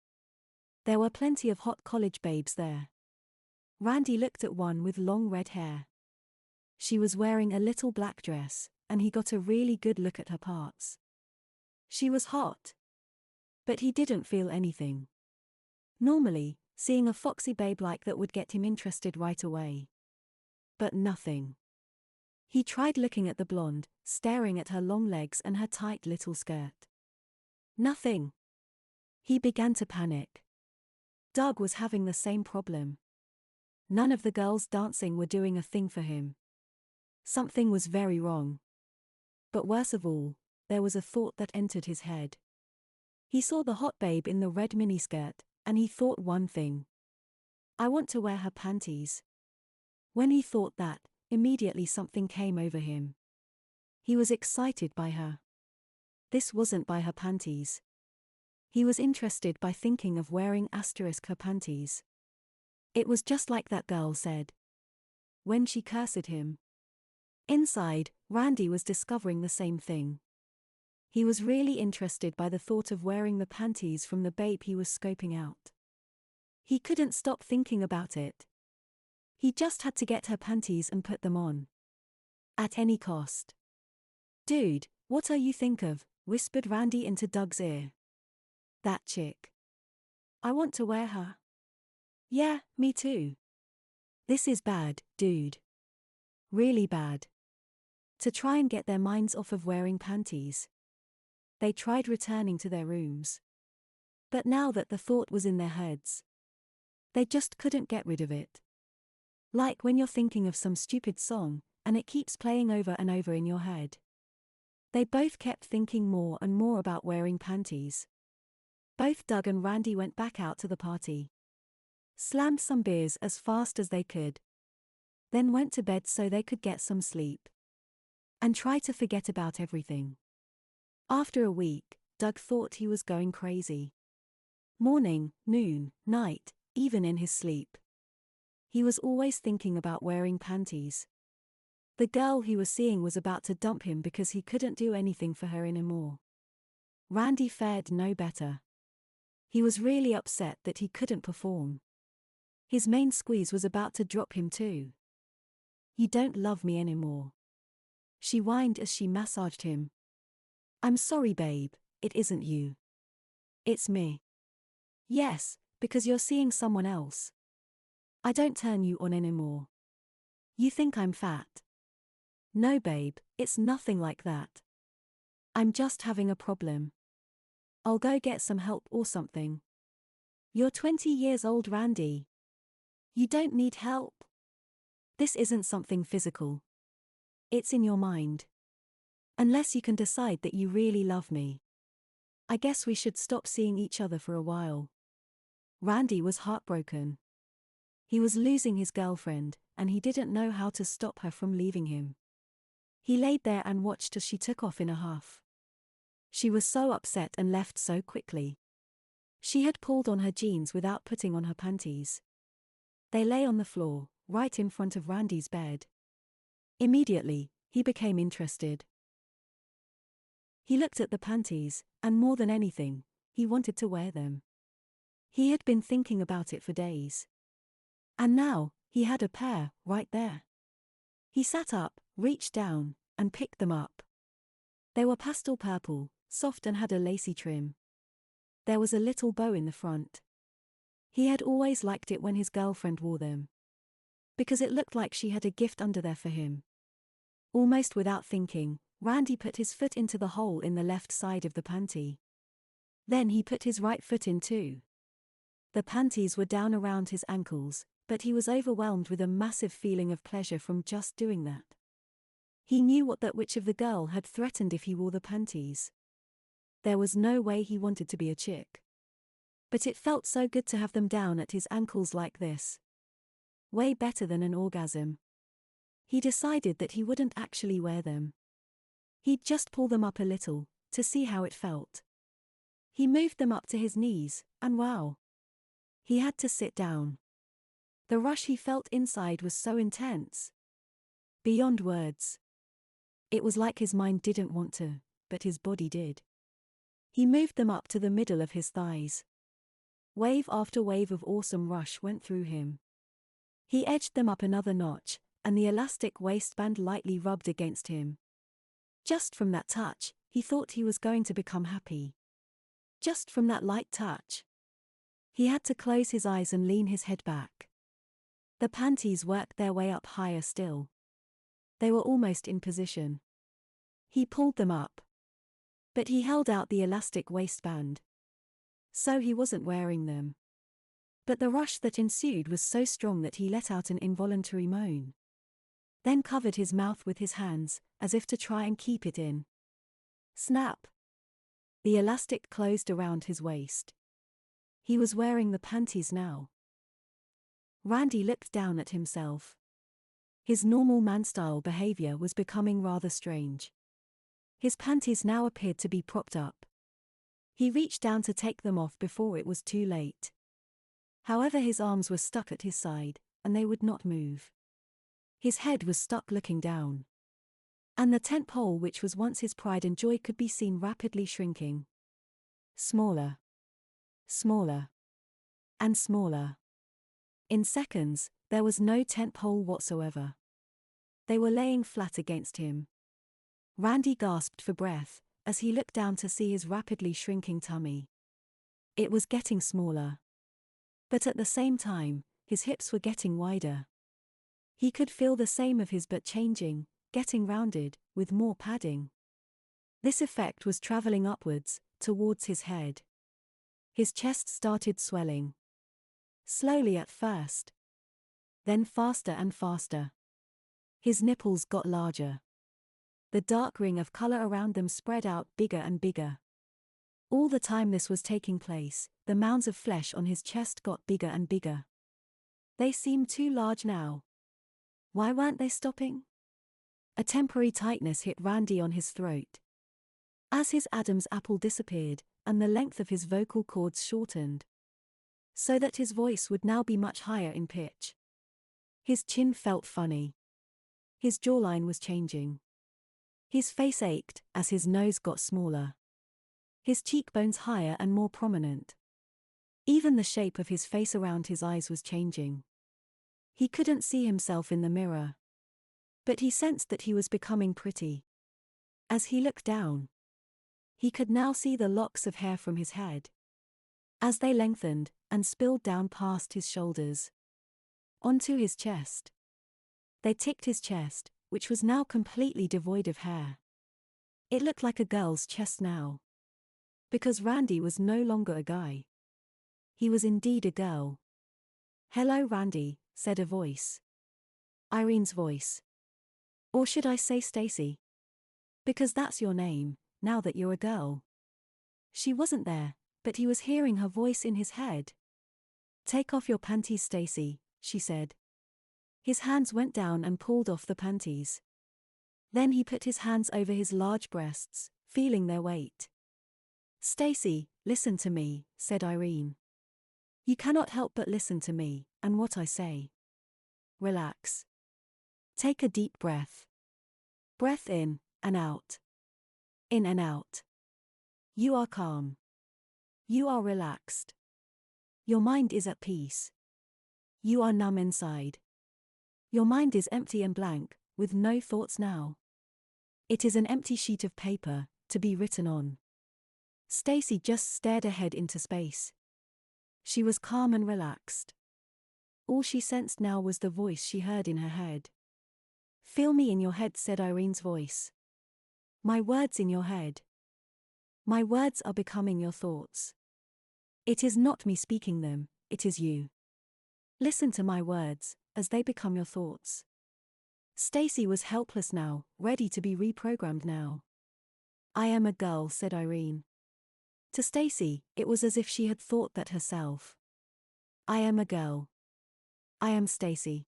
A: There were plenty of hot college babes there. Randy looked at one with long red hair. She was wearing a little black dress, and he got a really good look at her parts. She was hot. But he didn't feel anything. Normally, seeing a foxy babe like that would get him interested right away. But nothing. He tried looking at the blonde, staring at her long legs and her tight little skirt. Nothing. He began to panic. Doug was having the same problem. None of the girls dancing were doing a thing for him. Something was very wrong. But worst of all, there was a thought that entered his head. He saw the hot babe in the red miniskirt, and he thought one thing. I want to wear her panties. When he thought that, immediately something came over him. He was excited by her. This wasn't by her panties. He was interested by thinking of wearing her panties. It was just like that girl said. When she cursed him. Inside, Randy was discovering the same thing. He was really interested by the thought of wearing the panties from the babe he was scoping out. He couldn't stop thinking about it. He just had to get her panties and put them on. At any cost. Dude, what are you think of? Whispered Randy into Doug's ear. That chick. I want to wear her. Yeah, me too. This is bad, dude. Really bad. To try and get their minds off of wearing panties. They tried returning to their rooms. But now that the thought was in their heads, they just couldn't get rid of it. Like when you're thinking of some stupid song, and it keeps playing over and over in your head. They both kept thinking more and more about wearing panties. Both Doug and Randy went back out to the party. Slammed some beers as fast as they could. Then went to bed so they could get some sleep. And try to forget about everything. After a week, Doug thought he was going crazy. Morning, noon, night, even in his sleep. He was always thinking about wearing panties. The girl he was seeing was about to dump him because he couldn't do anything for her anymore. Randy fared no better. He was really upset that he couldn't perform. His main squeeze was about to drop him too. You don't love me anymore. She whined as she massaged him. I'm sorry, babe, it isn't you. It's me. Yes, because you're seeing someone else. I don't turn you on anymore. You think I'm fat? No, babe, it's nothing like that. I'm just having a problem. I'll go get some help or something. You're 20 years old, Randy. You don't need help. This isn't something physical. It's in your mind. Unless you can decide that you really love me. I guess we should stop seeing each other for a while. Randy was heartbroken. He was losing his girlfriend, and he didn't know how to stop her from leaving him. He laid there and watched as she took off in a huff. She was so upset and left so quickly. She had pulled on her jeans without putting on her panties. They lay on the floor, right in front of Randy's bed. Immediately, he became interested. He looked at the panties, and more than anything, he wanted to wear them. He had been thinking about it for days. And now, he had a pair, right there. He sat up, reached down, and picked them up. They were pastel purple, soft and had a lacy trim. There was a little bow in the front. He had always liked it when his girlfriend wore them. Because it looked like she had a gift under there for him. Almost without thinking, Randy put his foot into the hole in the left side of the panty. Then he put his right foot in too. The panties were down around his ankles, but he was overwhelmed with a massive feeling of pleasure from just doing that. He knew what that witch of the girl had threatened if he wore the panties. There was no way he wanted to be a chick. But it felt so good to have them down at his ankles like this. Way better than an orgasm. He decided that he wouldn't actually wear them. He'd just pull them up a little, to see how it felt. He moved them up to his knees, and wow. He had to sit down. The rush he felt inside was so intense. Beyond words. It was like his mind didn't want to, but his body did. He moved them up to the middle of his thighs. Wave after wave of awesome rush went through him. He edged them up another notch, and the elastic waistband lightly rubbed against him. Just from that touch, he thought he was going to become happy. Just from that light touch. He had to close his eyes and lean his head back. The panties worked their way up higher still. They were almost in position. He pulled them up. But he held out the elastic waistband. So he wasn't wearing them. But the rush that ensued was so strong that he let out an involuntary moan. Then covered his mouth with his hands, as if to try and keep it in. Snap! The elastic closed around his waist. He was wearing the panties now. Randy looked down at himself. His normal man-style behavior was becoming rather strange. His panties now appeared to be propped up. He reached down to take them off before it was too late. However, his arms were stuck at his side, and they would not move. His head was stuck looking down. And the tent pole, which was once his pride and joy, could be seen rapidly shrinking. Smaller. Smaller. And smaller. In seconds, there was no tent pole whatsoever. They were laying flat against him. Randy gasped for breath as he looked down to see his rapidly shrinking tummy. It was getting smaller. But at the same time, his hips were getting wider. He could feel the same of his butt changing, getting rounded, with more padding. This effect was traveling upwards, towards his head. His chest started swelling. Slowly at first. Then faster and faster. His nipples got larger. The dark ring of color around them spread out bigger and bigger. All the time this was taking place, the mounds of flesh on his chest got bigger and bigger. They seemed too large now. Why weren't they stopping? A temporary tightness hit Randy on his throat. As his Adam's apple disappeared, and the length of his vocal cords shortened, so that his voice would now be much higher in pitch. His chin felt funny. His jawline was changing. His face ached as his nose got smaller. His cheekbones higher and more prominent. Even the shape of his face around his eyes was changing. He couldn't see himself in the mirror. But he sensed that he was becoming pretty. As he looked down, he could now see the locks of hair from his head. As they lengthened and spilled down past his shoulders, onto his chest. They ticked his chest, which was now completely devoid of hair. It looked like a girl's chest now. Because Randy was no longer a guy. He was indeed a girl. "Hello, Randy," said a voice. Irene's voice. Or should I say Stacy? Because that's your name, now that you're a girl. She wasn't there, but he was hearing her voice in his head. "Take off your panties, Stacy," she said. His hands went down and pulled off the panties. Then he put his hands over his large breasts, feeling their weight. "Stacy, listen to me," said Irene. "You cannot help but listen to me, and what I say. Relax. Take a deep breath. Breath in, and out. In and out. You are calm. You are relaxed. Your mind is at peace. You are numb inside. Your mind is empty and blank, with no thoughts now. It is an empty sheet of paper, to be written on." Stacy just stared ahead into space. She was calm and relaxed. All she sensed now was the voice she heard in her head. "Feel me in your head," said Irene's voice. "My words in your head. My words are becoming your thoughts. It is not me speaking them, it is you. Listen to my words, as they become your thoughts." Stacy was helpless now, ready to be reprogrammed now. "I am a girl," said Irene. To Stacy, it was as if she had thought that herself. "I am a girl. I am Stacy.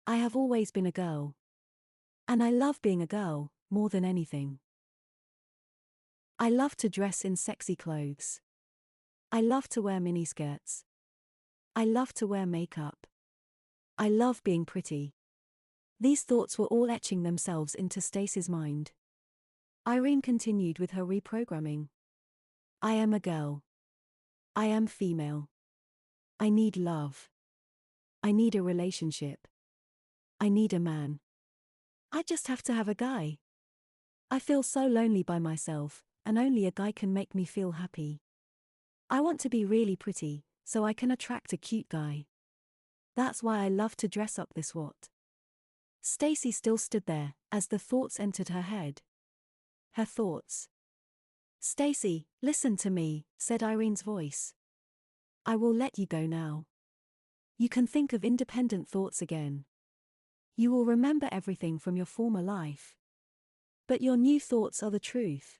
A: I have always been a girl. And I love being a girl, more than anything. I love to dress in sexy clothes. I love to wear miniskirts. I love to wear makeup. I love being pretty." These thoughts were all etching themselves into Stacy's mind. Irene continued with her reprogramming. "I am a girl. I am female. I need love. I need a relationship. I need a man. I just have to have a guy. I feel so lonely by myself, and only a guy can make me feel happy. I want to be really pretty, so I can attract a cute guy. That's why I love to dress up this what." Stacy still stood there, as the thoughts entered her head. Her thoughts. "Stacy, listen to me," said Irene's voice. "I will let you go now. You can think of independent thoughts again. You will remember everything from your former life. But your new thoughts are the truth.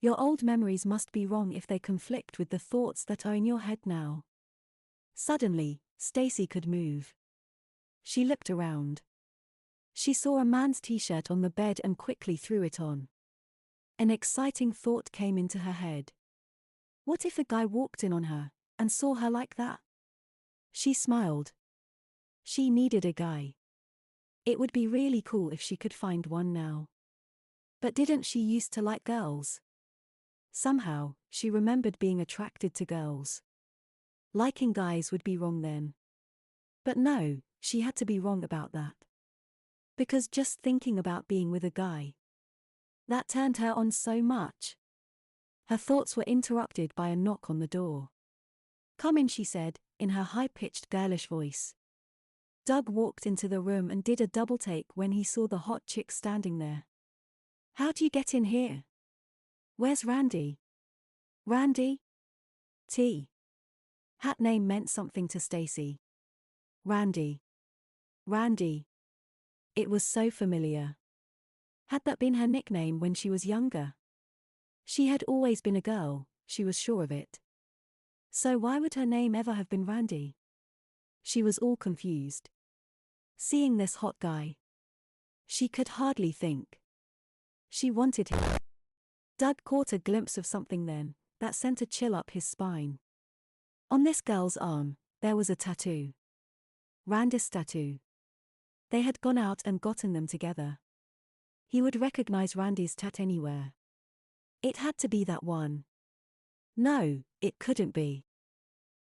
A: Your old memories must be wrong if they conflict with the thoughts that are in your head now. Suddenly, Stacy could move. She looked around. She saw a man's t-shirt on the bed and quickly threw it on. An exciting thought came into her head. What if a guy walked in on her and saw her like that? She smiled. She needed a guy. It would be really cool if she could find one now. But didn't she used to like girls? Somehow, she remembered being attracted to girls. Liking guys would be wrong then. But no, she had to be wrong about that. Because just thinking about being with a guy, that turned her on so much. Her thoughts were interrupted by a knock on the door. "Come in," she said, in her high-pitched girlish voice. Doug walked into the room and did a double-take when he saw the hot chick standing there. "How'd you get in here? Where's Randy?" "Randy?" That name meant something to Stacy. Randy. Randy. It was so familiar. Had that been her nickname when she was younger? She had always been a girl, she was sure of it. So why would her name ever have been Randy? She was all confused. Seeing this hot guy, she could hardly think. She wanted him. Doug caught a glimpse of something then that sent a chill up his spine. On this girl's arm, there was a tattoo. Randy's tattoo. They had gone out and gotten them together. He would recognize Randy's tat anywhere. It had to be that one. No, it couldn't be.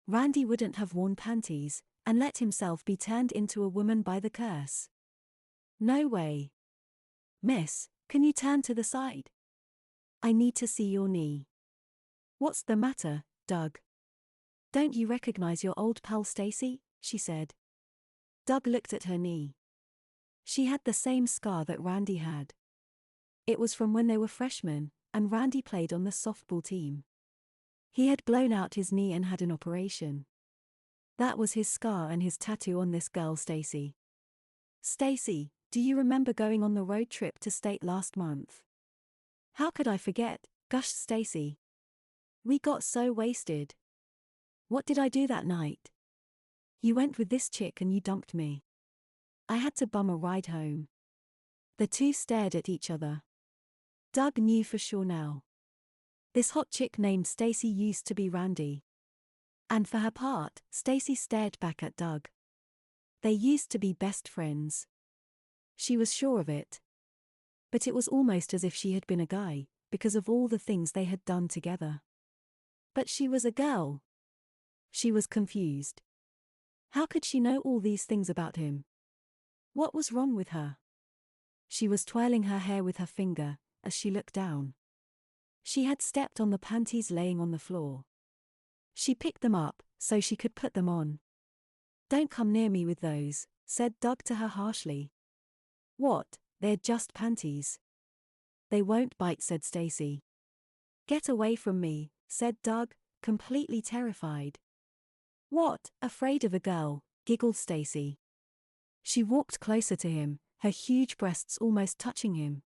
A: Randy wouldn't have worn panties and let himself be turned into a woman by the curse. No way. "Miss, can you turn to the side? I need to see your knee." "What's the matter, Doug? Don't you recognize your old pal Stacy?" she said. Doug looked at her knee. She had the same scar that Randy had. It was from when they were freshmen, and Randy played on the softball team. He had blown out his knee and had an operation. That was his scar and his tattoo on this girl Stacy. "Stacy, do you remember going on the road trip to state last month?" "How could I forget?" gushed Stacy. "We got so wasted." "What did I do that night?" "You went with this chick and you dumped me. I had to bum a ride home." The two stared at each other. Doug knew for sure now. This hot chick named Stacy used to be Randy. And for her part, Stacy stared back at Doug. They used to be best friends. She was sure of it. But it was almost as if she had been a guy, because of all the things they had done together. But she was a girl. She was confused. How could she know all these things about him? What was wrong with her? She was twirling her hair with her finger as she looked down. She had stepped on the panties laying on the floor. She picked them up so she could put them on. "Don't come near me with those," said Doug to her harshly. "What? They're just panties." "They won't bite," said Stacy. "Get away from me," said Doug, completely terrified. "What, afraid of a girl?" giggled Stacy. She walked closer to him, her huge breasts almost touching him.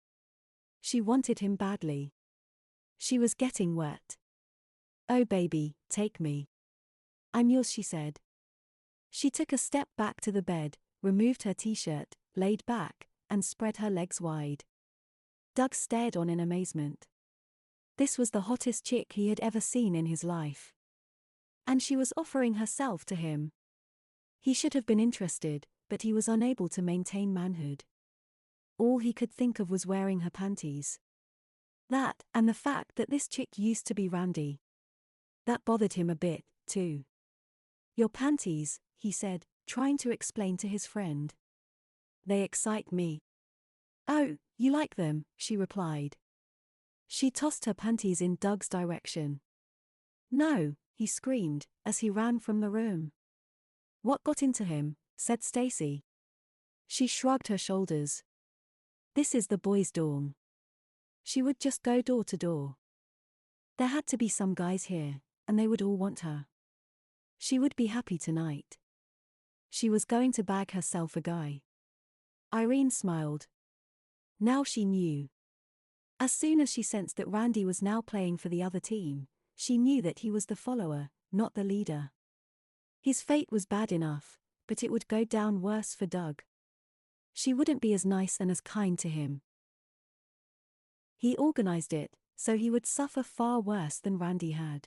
A: She wanted him badly. She was getting wet. "Oh baby, take me. I'm yours," she said. She took a step back to the bed, removed her t-shirt, laid back, and spread her legs wide. Doug stared on in amazement. This was the hottest chick he had ever seen in his life. And she was offering herself to him. He should have been interested, but he was unable to maintain manhood. All he could think of was wearing her panties. That, and the fact that this chick used to be Randy. That bothered him a bit, too. "Your panties," he said, trying to explain to his friend. "They excite me." "Oh, you like them," she replied. She tossed her panties in Doug's direction. "No," he screamed, as he ran from the room. "What got into him?" said Stacy. She shrugged her shoulders. "This is the boys' dorm." She would just go door to door. There had to be some guys here, and they would all want her. She would be happy tonight. She was going to bag herself a guy. Irene smiled. Now she knew. As soon as she sensed that Randy was now playing for the other team, she knew that he was the follower, not the leader. His fate was bad enough, but it would go down worse for Doug. She wouldn't be as nice and as kind to him. He organized it, so he would suffer far worse than Randy had.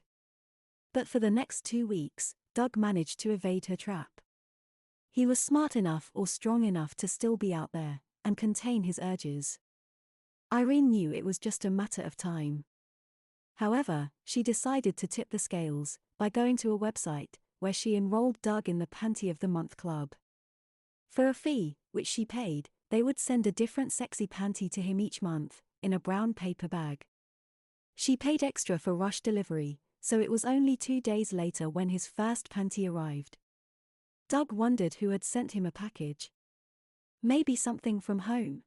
A: But for the next 2 weeks, Doug managed to evade her trap. He was smart enough or strong enough to still be out there, and contain his urges. Irene knew it was just a matter of time. However, she decided to tip the scales, by going to a website, where she enrolled Doug in the Panty of the Month Club. For a fee, which she paid, they would send a different sexy panty to him each month, in a brown paper bag. She paid extra for rush delivery, so it was only 2 days later when his first panty arrived. Doug wondered who had sent him a package. Maybe something from home.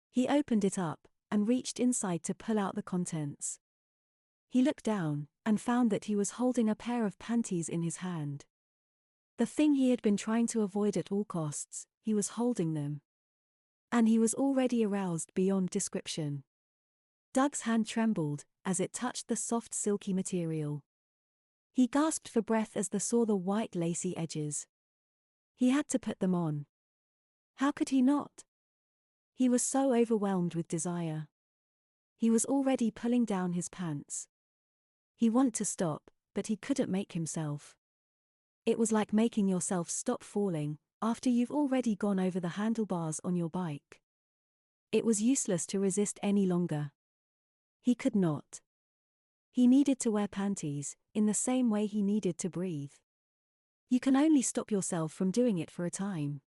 A: He opened it up, and reached inside to pull out the contents. He looked down, and found that he was holding a pair of panties in his hand. The thing he had been trying to avoid at all costs, he was holding them. And he was already aroused beyond description. Doug's hand trembled, as it touched the soft silky material. He gasped for breath as they saw the white lacy edges. He had to put them on. How could he not? He was so overwhelmed with desire. He was already pulling down his pants. He wanted to stop, but he couldn't make himself. It was like making yourself stop falling, after you've already gone over the handlebars on your bike. It was useless to resist any longer. He could not. He needed to wear panties, in the same way he needed to breathe. You can only stop yourself from doing it for a time.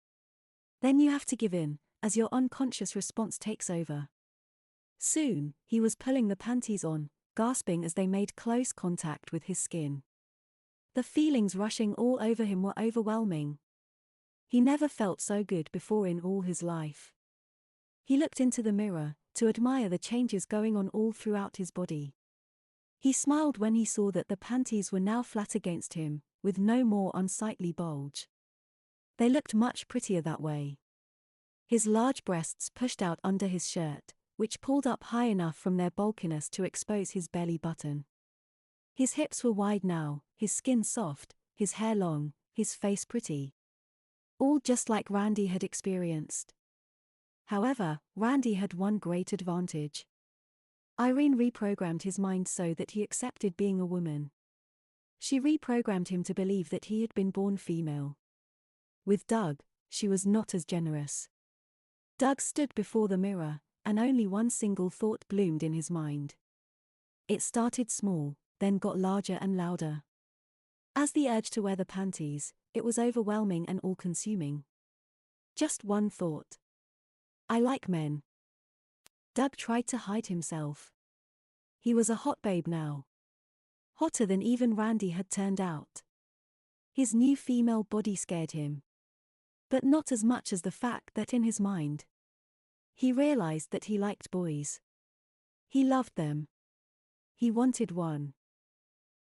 A: Then you have to give in, as your unconscious response takes over. Soon, he was pulling the panties on, gasping as they made close contact with his skin. The feelings rushing all over him were overwhelming. He never felt so good before in all his life. He looked into the mirror, to admire the changes going on all throughout his body. He smiled when he saw that the panties were now flat against him, with no more unsightly bulge. They looked much prettier that way. His large breasts pushed out under his shirt, which pulled up high enough from their bulkiness to expose his belly button. His hips were wide now, his skin soft, his hair long, his face pretty. All just like Randy had experienced. However, Randy had one great advantage. Irene reprogrammed his mind so that he accepted being a woman. She reprogrammed him to believe that he had been born female. With Doug, she was not as generous. Doug stood before the mirror, and only one single thought bloomed in his mind. It started small, then got larger and louder. As the urge to wear the panties, it was overwhelming and all-consuming. Just one thought. I like men. Doug tried to hide himself. He was a hot babe now. Hotter than even Randy had turned out. His new female body scared him. But not as much as the fact that in his mind, he realized that he liked boys. He loved them. He wanted one.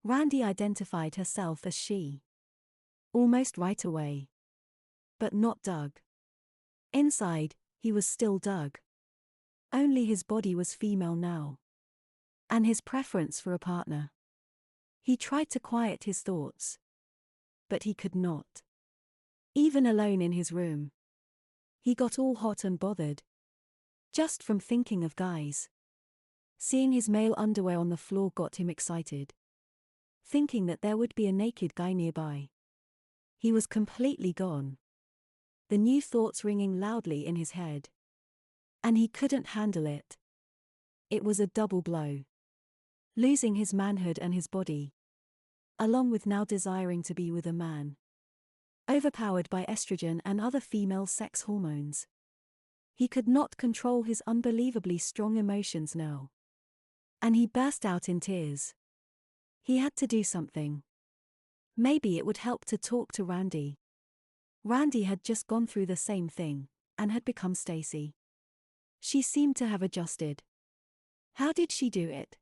A: Randy identified herself as she. Almost right away. But not Doug. Inside, he was still Doug. Only his body was female now. And his preference for a partner. He tried to quiet his thoughts. But he could not. Even alone in his room. He got all hot and bothered. Just from thinking of guys. Seeing his male underwear on the floor got him excited. Thinking that there would be a naked guy nearby. He was completely gone. The new thoughts ringing loudly in his head. And he couldn't handle it. It was a double blow. Losing his manhood and his body. Along with now desiring to be with a man. Overpowered by estrogen and other female sex hormones. He could not control his unbelievably strong emotions now. And he burst out in tears. He had to do something. Maybe it would help to talk to Randy. Randy had just gone through the same thing, and had become Stacy. She seemed to have adjusted. How did she do it?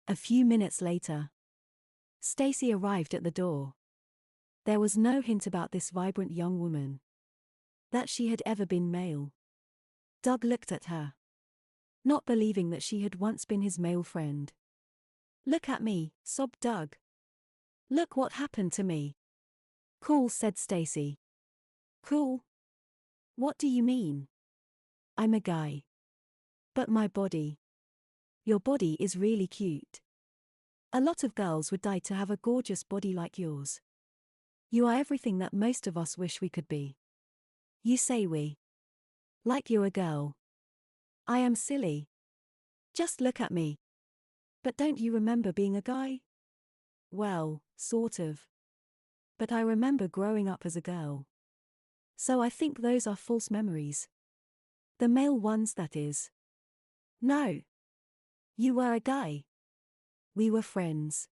A: A few minutes later, Stacy arrived at the door. There was no hint about this vibrant young woman. That she had ever been male. Doug looked at her. not believing that she had once been his male friend. "Look at me," sobbed Doug. "Look what happened to me." "Cool," said Stacy. "Cool? What do you mean? I'm a guy. But my body. Your body is really cute. A lot of girls would die to have a gorgeous body like yours. You are everything that most of us wish we could be." "You say we. Like you're a girl." "I am silly. Just look at me." "But don't you remember being a guy?" "Well, sort of. But I remember growing up as a girl. So I think those are false memories. The male ones, that is." "No. You were a guy. We were friends.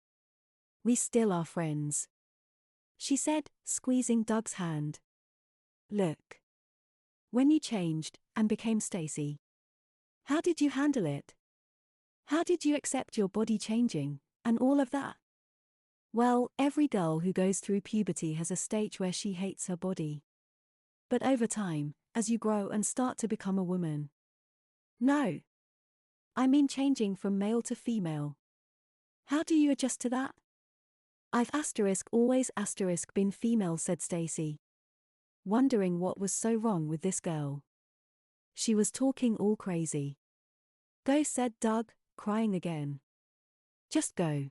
A: We still are friends," she said, squeezing Doug's hand. "Look. When you changed and became Stacy, how did you handle it? How did you accept your body changing, and all of that?" "Well, every girl who goes through puberty has a stage where she hates her body. But over time, as you grow and start to become a woman." "No. I mean changing from male to female. How do you adjust to that?" "I've always been female," said Stacy, wondering what was so wrong with this girl. She was talking all crazy. "Go," said Doug, crying again. "Just go."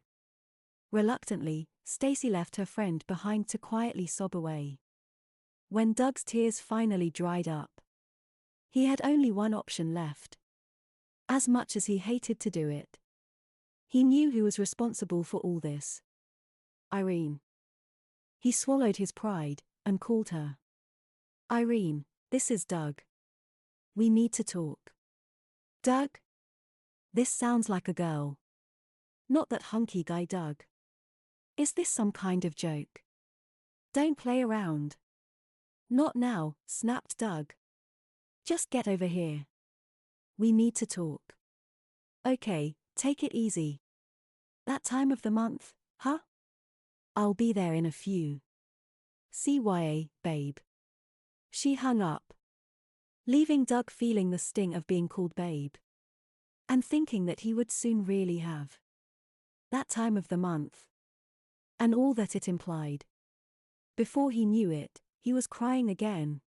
A: Reluctantly, Stacy left her friend behind to quietly sob away. When Doug's tears finally dried up, he had only one option left. As much as he hated to do it, he knew who was responsible for all this. Irene. He swallowed his pride and called her. "Irene, this is Doug. We need to talk." "Doug? This sounds like a girl. Not that hunky guy Doug. Is this some kind of joke? Don't play around." "Not now," snapped Doug. "Just get over here. We need to talk." "Okay, take it easy. That time of the month, huh? I'll be there in a few. CYA, babe." She hung up, leaving Doug feeling the sting of being called babe, and thinking that he would soon really have that time of the month, and all that it implied. Before he knew it, he was crying again.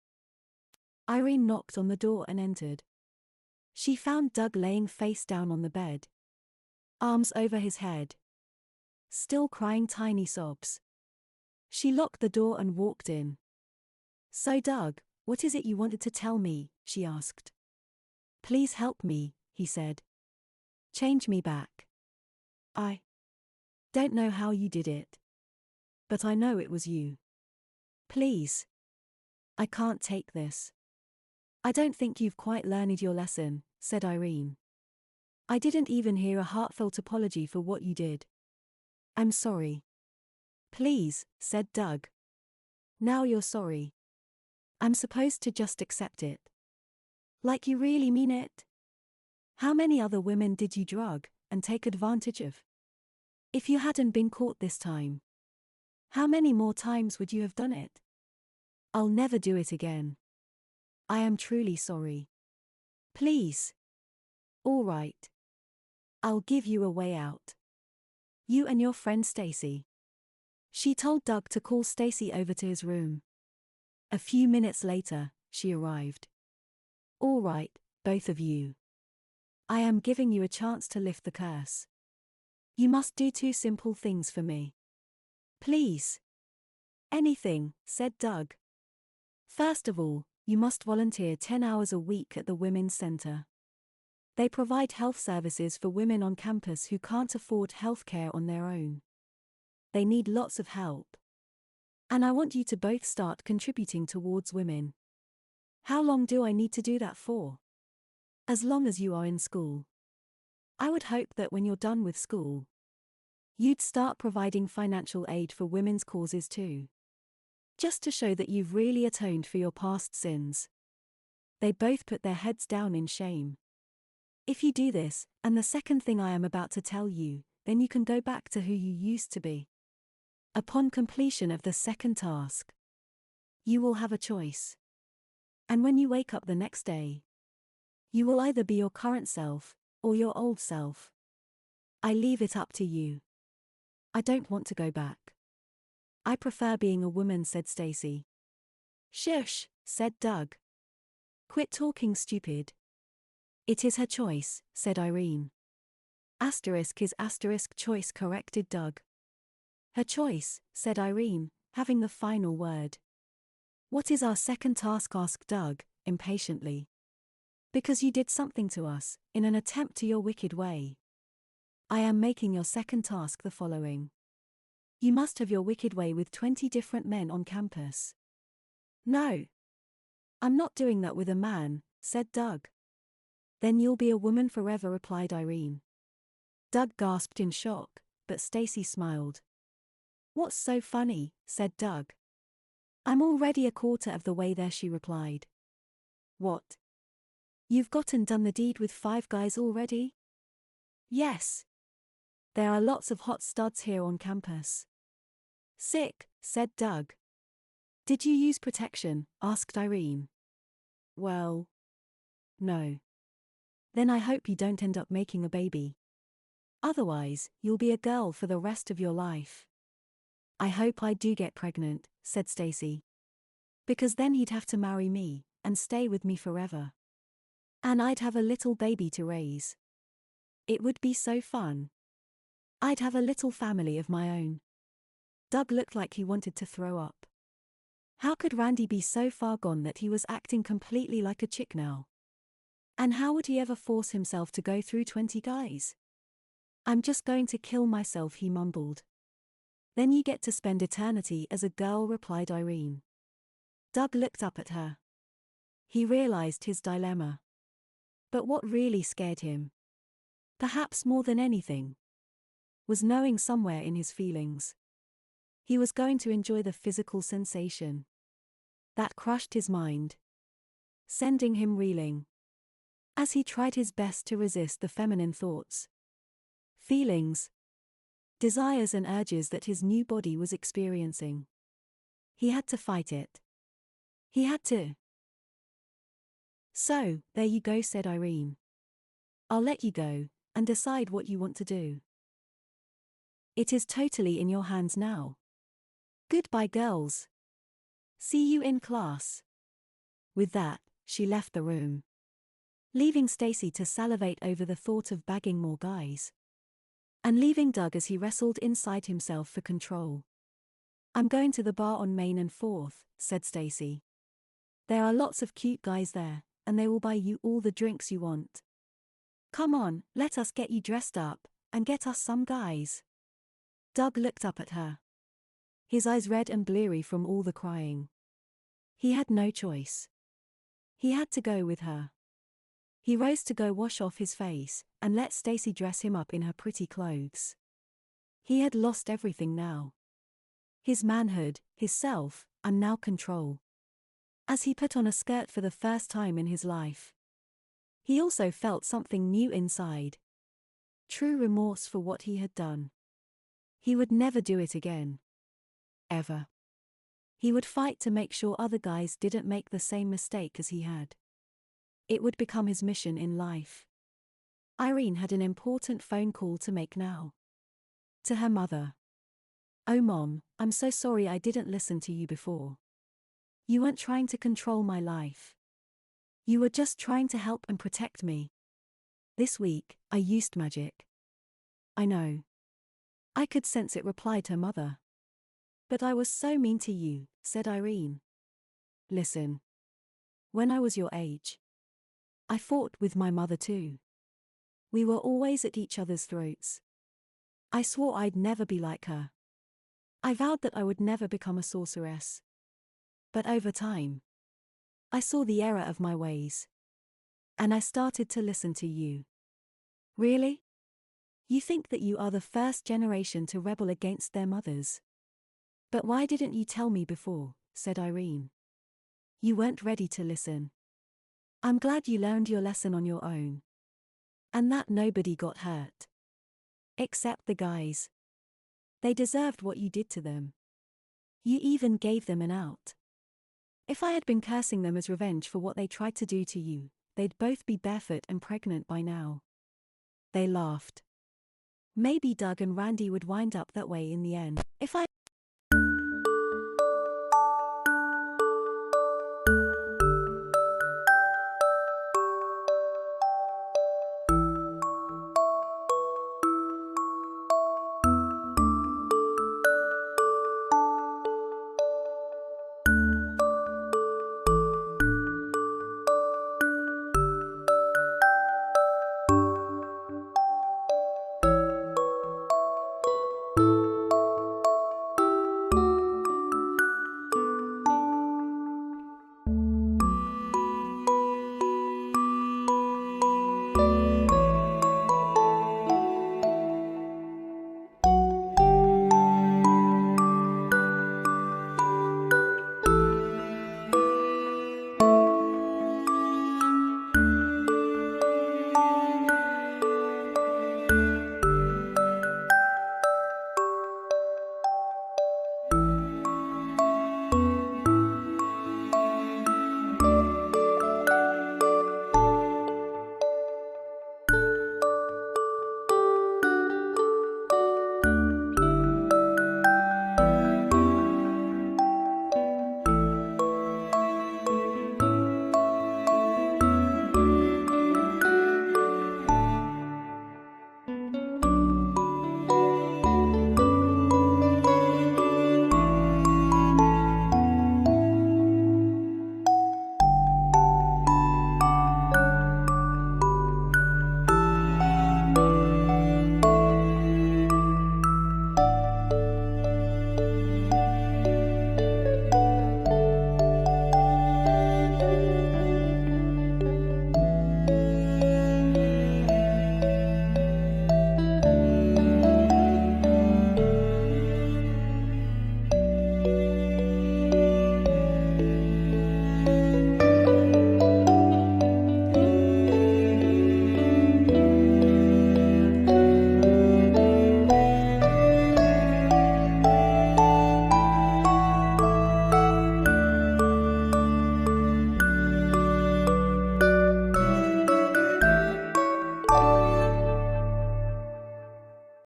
A: Irene knocked on the door and entered. She found Doug laying face down on the bed, arms over his head, still crying tiny sobs. She locked the door and walked in. "So Doug, what is it you wanted to tell me?" she asked. "Please help me," he said. "Change me back. I don't know how you did it, but I know it was you. Please. I can't take this." "I don't think you've quite learned your lesson," said Irene. "I didn't even hear a heartfelt apology for what you did." "I'm sorry." "Please," said Doug. "Now you're sorry. I'm supposed to just accept it. Like you really mean it? How many other women did you drug and take advantage of? If you hadn't been caught this time, how many more times would you have done it?" "I'll never do it again. I am truly sorry. Please." "All right. I'll give you a way out. You and your friend Stacy." She told Doug to call Stacy over to his room. A few minutes later, she arrived. "All right, both of you. I am giving you a chance to lift the curse. You must do two simple things for me." "Please." "Anything," said Doug. "First of all, you must volunteer 10 hours a week at the Women's Center. They provide health services for women on campus who can't afford health care on their own. They need lots of help. And I want you to both start contributing towards women." "How long do I need to do that for?" "As long as you are in school. I would hope that when you're done with school, you'd start providing financial aid for women's causes too. Just to show that you've really atoned for your past sins." They both put their heads down in shame. "If you do this, and the second thing I am about to tell you, then you can go back to who you used to be. Upon completion of the second task, you will have a choice. And when you wake up the next day, You will either be your current self, or your old self. I leave it up to you. I don't want to go back. I prefer being a woman, said Stacy. Shush, said Doug. Quit talking stupid. It is her choice, said Irene. Asterisk is asterisk choice, corrected Doug. Her choice, said Irene, having the final word. What is our second task, asked Doug, impatiently. Because you did something to us, in an attempt to your wicked way. I am making your second task the following. You must have your wicked way with 20 different men on campus. No. I'm not doing that with a man, said Doug. Then you'll be a woman forever, replied Irene. Doug gasped in shock, but Stacy smiled. What's so funny, said Doug. I'm already a quarter of the way there, she replied. What? You've gotten done the deed with 5 guys already? Yes. There are lots of hot studs here on campus. Sick, said Doug. Did you use protection? Asked Irene. Well, no. Then I hope you don't end up making a baby. Otherwise, you'll be a girl for the rest of your life. I hope I do get pregnant, said Stacy. Because then he'd have to marry me, and stay with me forever. And I'd have a little baby to raise. It would be so fun. I'd have a little family of my own. Doug looked like he wanted to throw up. How could Randy be so far gone that he was acting completely like a chick now? And how would he ever force himself to go through 20 guys? I'm just going to kill myself, he mumbled. Then you get to spend eternity as a girl, replied Irene. Doug looked up at her. He realized his dilemma. But what really scared him, perhaps more than anything, was knowing somewhere in his feelings he was going to enjoy the physical sensation. That crushed his mind, sending him reeling, as he tried his best to resist the feminine thoughts, feelings, desires and urges that his new body was experiencing. He had to fight it. He had to. So, there you go, said Irene. I'll let you go, and decide what you want to do. It is totally in your hands now. Goodbye, girls. See you in class. With that, she left the room, leaving Stacy to salivate over the thought of bagging more guys. And leaving Doug as he wrestled inside himself for control. I'm going to the bar on Main and 4th, said Stacy. There are lots of cute guys there, and they will buy you all the drinks you want. Come on, let us get you dressed up, and get us some guys. Doug looked up at her, his eyes red and bleary from all the crying. He had no choice. He had to go with her. He rose to go wash off his face, and let Stacy dress him up in her pretty clothes. He had lost everything now. His manhood, his self, and now control. As he put on a skirt for the first time in his life, he also felt something new inside. True remorse for what he had done. He would never do it again. Ever. He would fight to make sure other guys didn't make the same mistake as he had. It would become his mission in life. Irene had an important phone call to make now. To her mother. Oh Mom, I'm so sorry I didn't listen to you before. You weren't trying to control my life. You were just trying to help and protect me. This week, I used magic. I know. I could sense it, replied her mother. But I was so mean to you, said Irene. Listen. When I was your age, I fought with my mother too. We were always at each other's throats. I swore I'd never be like her. I vowed that I would never become a sorceress. But over time, I saw the error of my ways. And I started to listen to you. Really? You think that you are the first generation to rebel against their mothers? But why didn't you tell me before, said Irene. You weren't ready to listen. I'm glad you learned your lesson on your own. And that nobody got hurt. Except the guys. They deserved what you did to them. You even gave them an out. If I had been cursing them as revenge for what they tried to do to you, they'd both be barefoot and pregnant by now. They laughed. Maybe Doug and Randy would wind up that way in the end. If I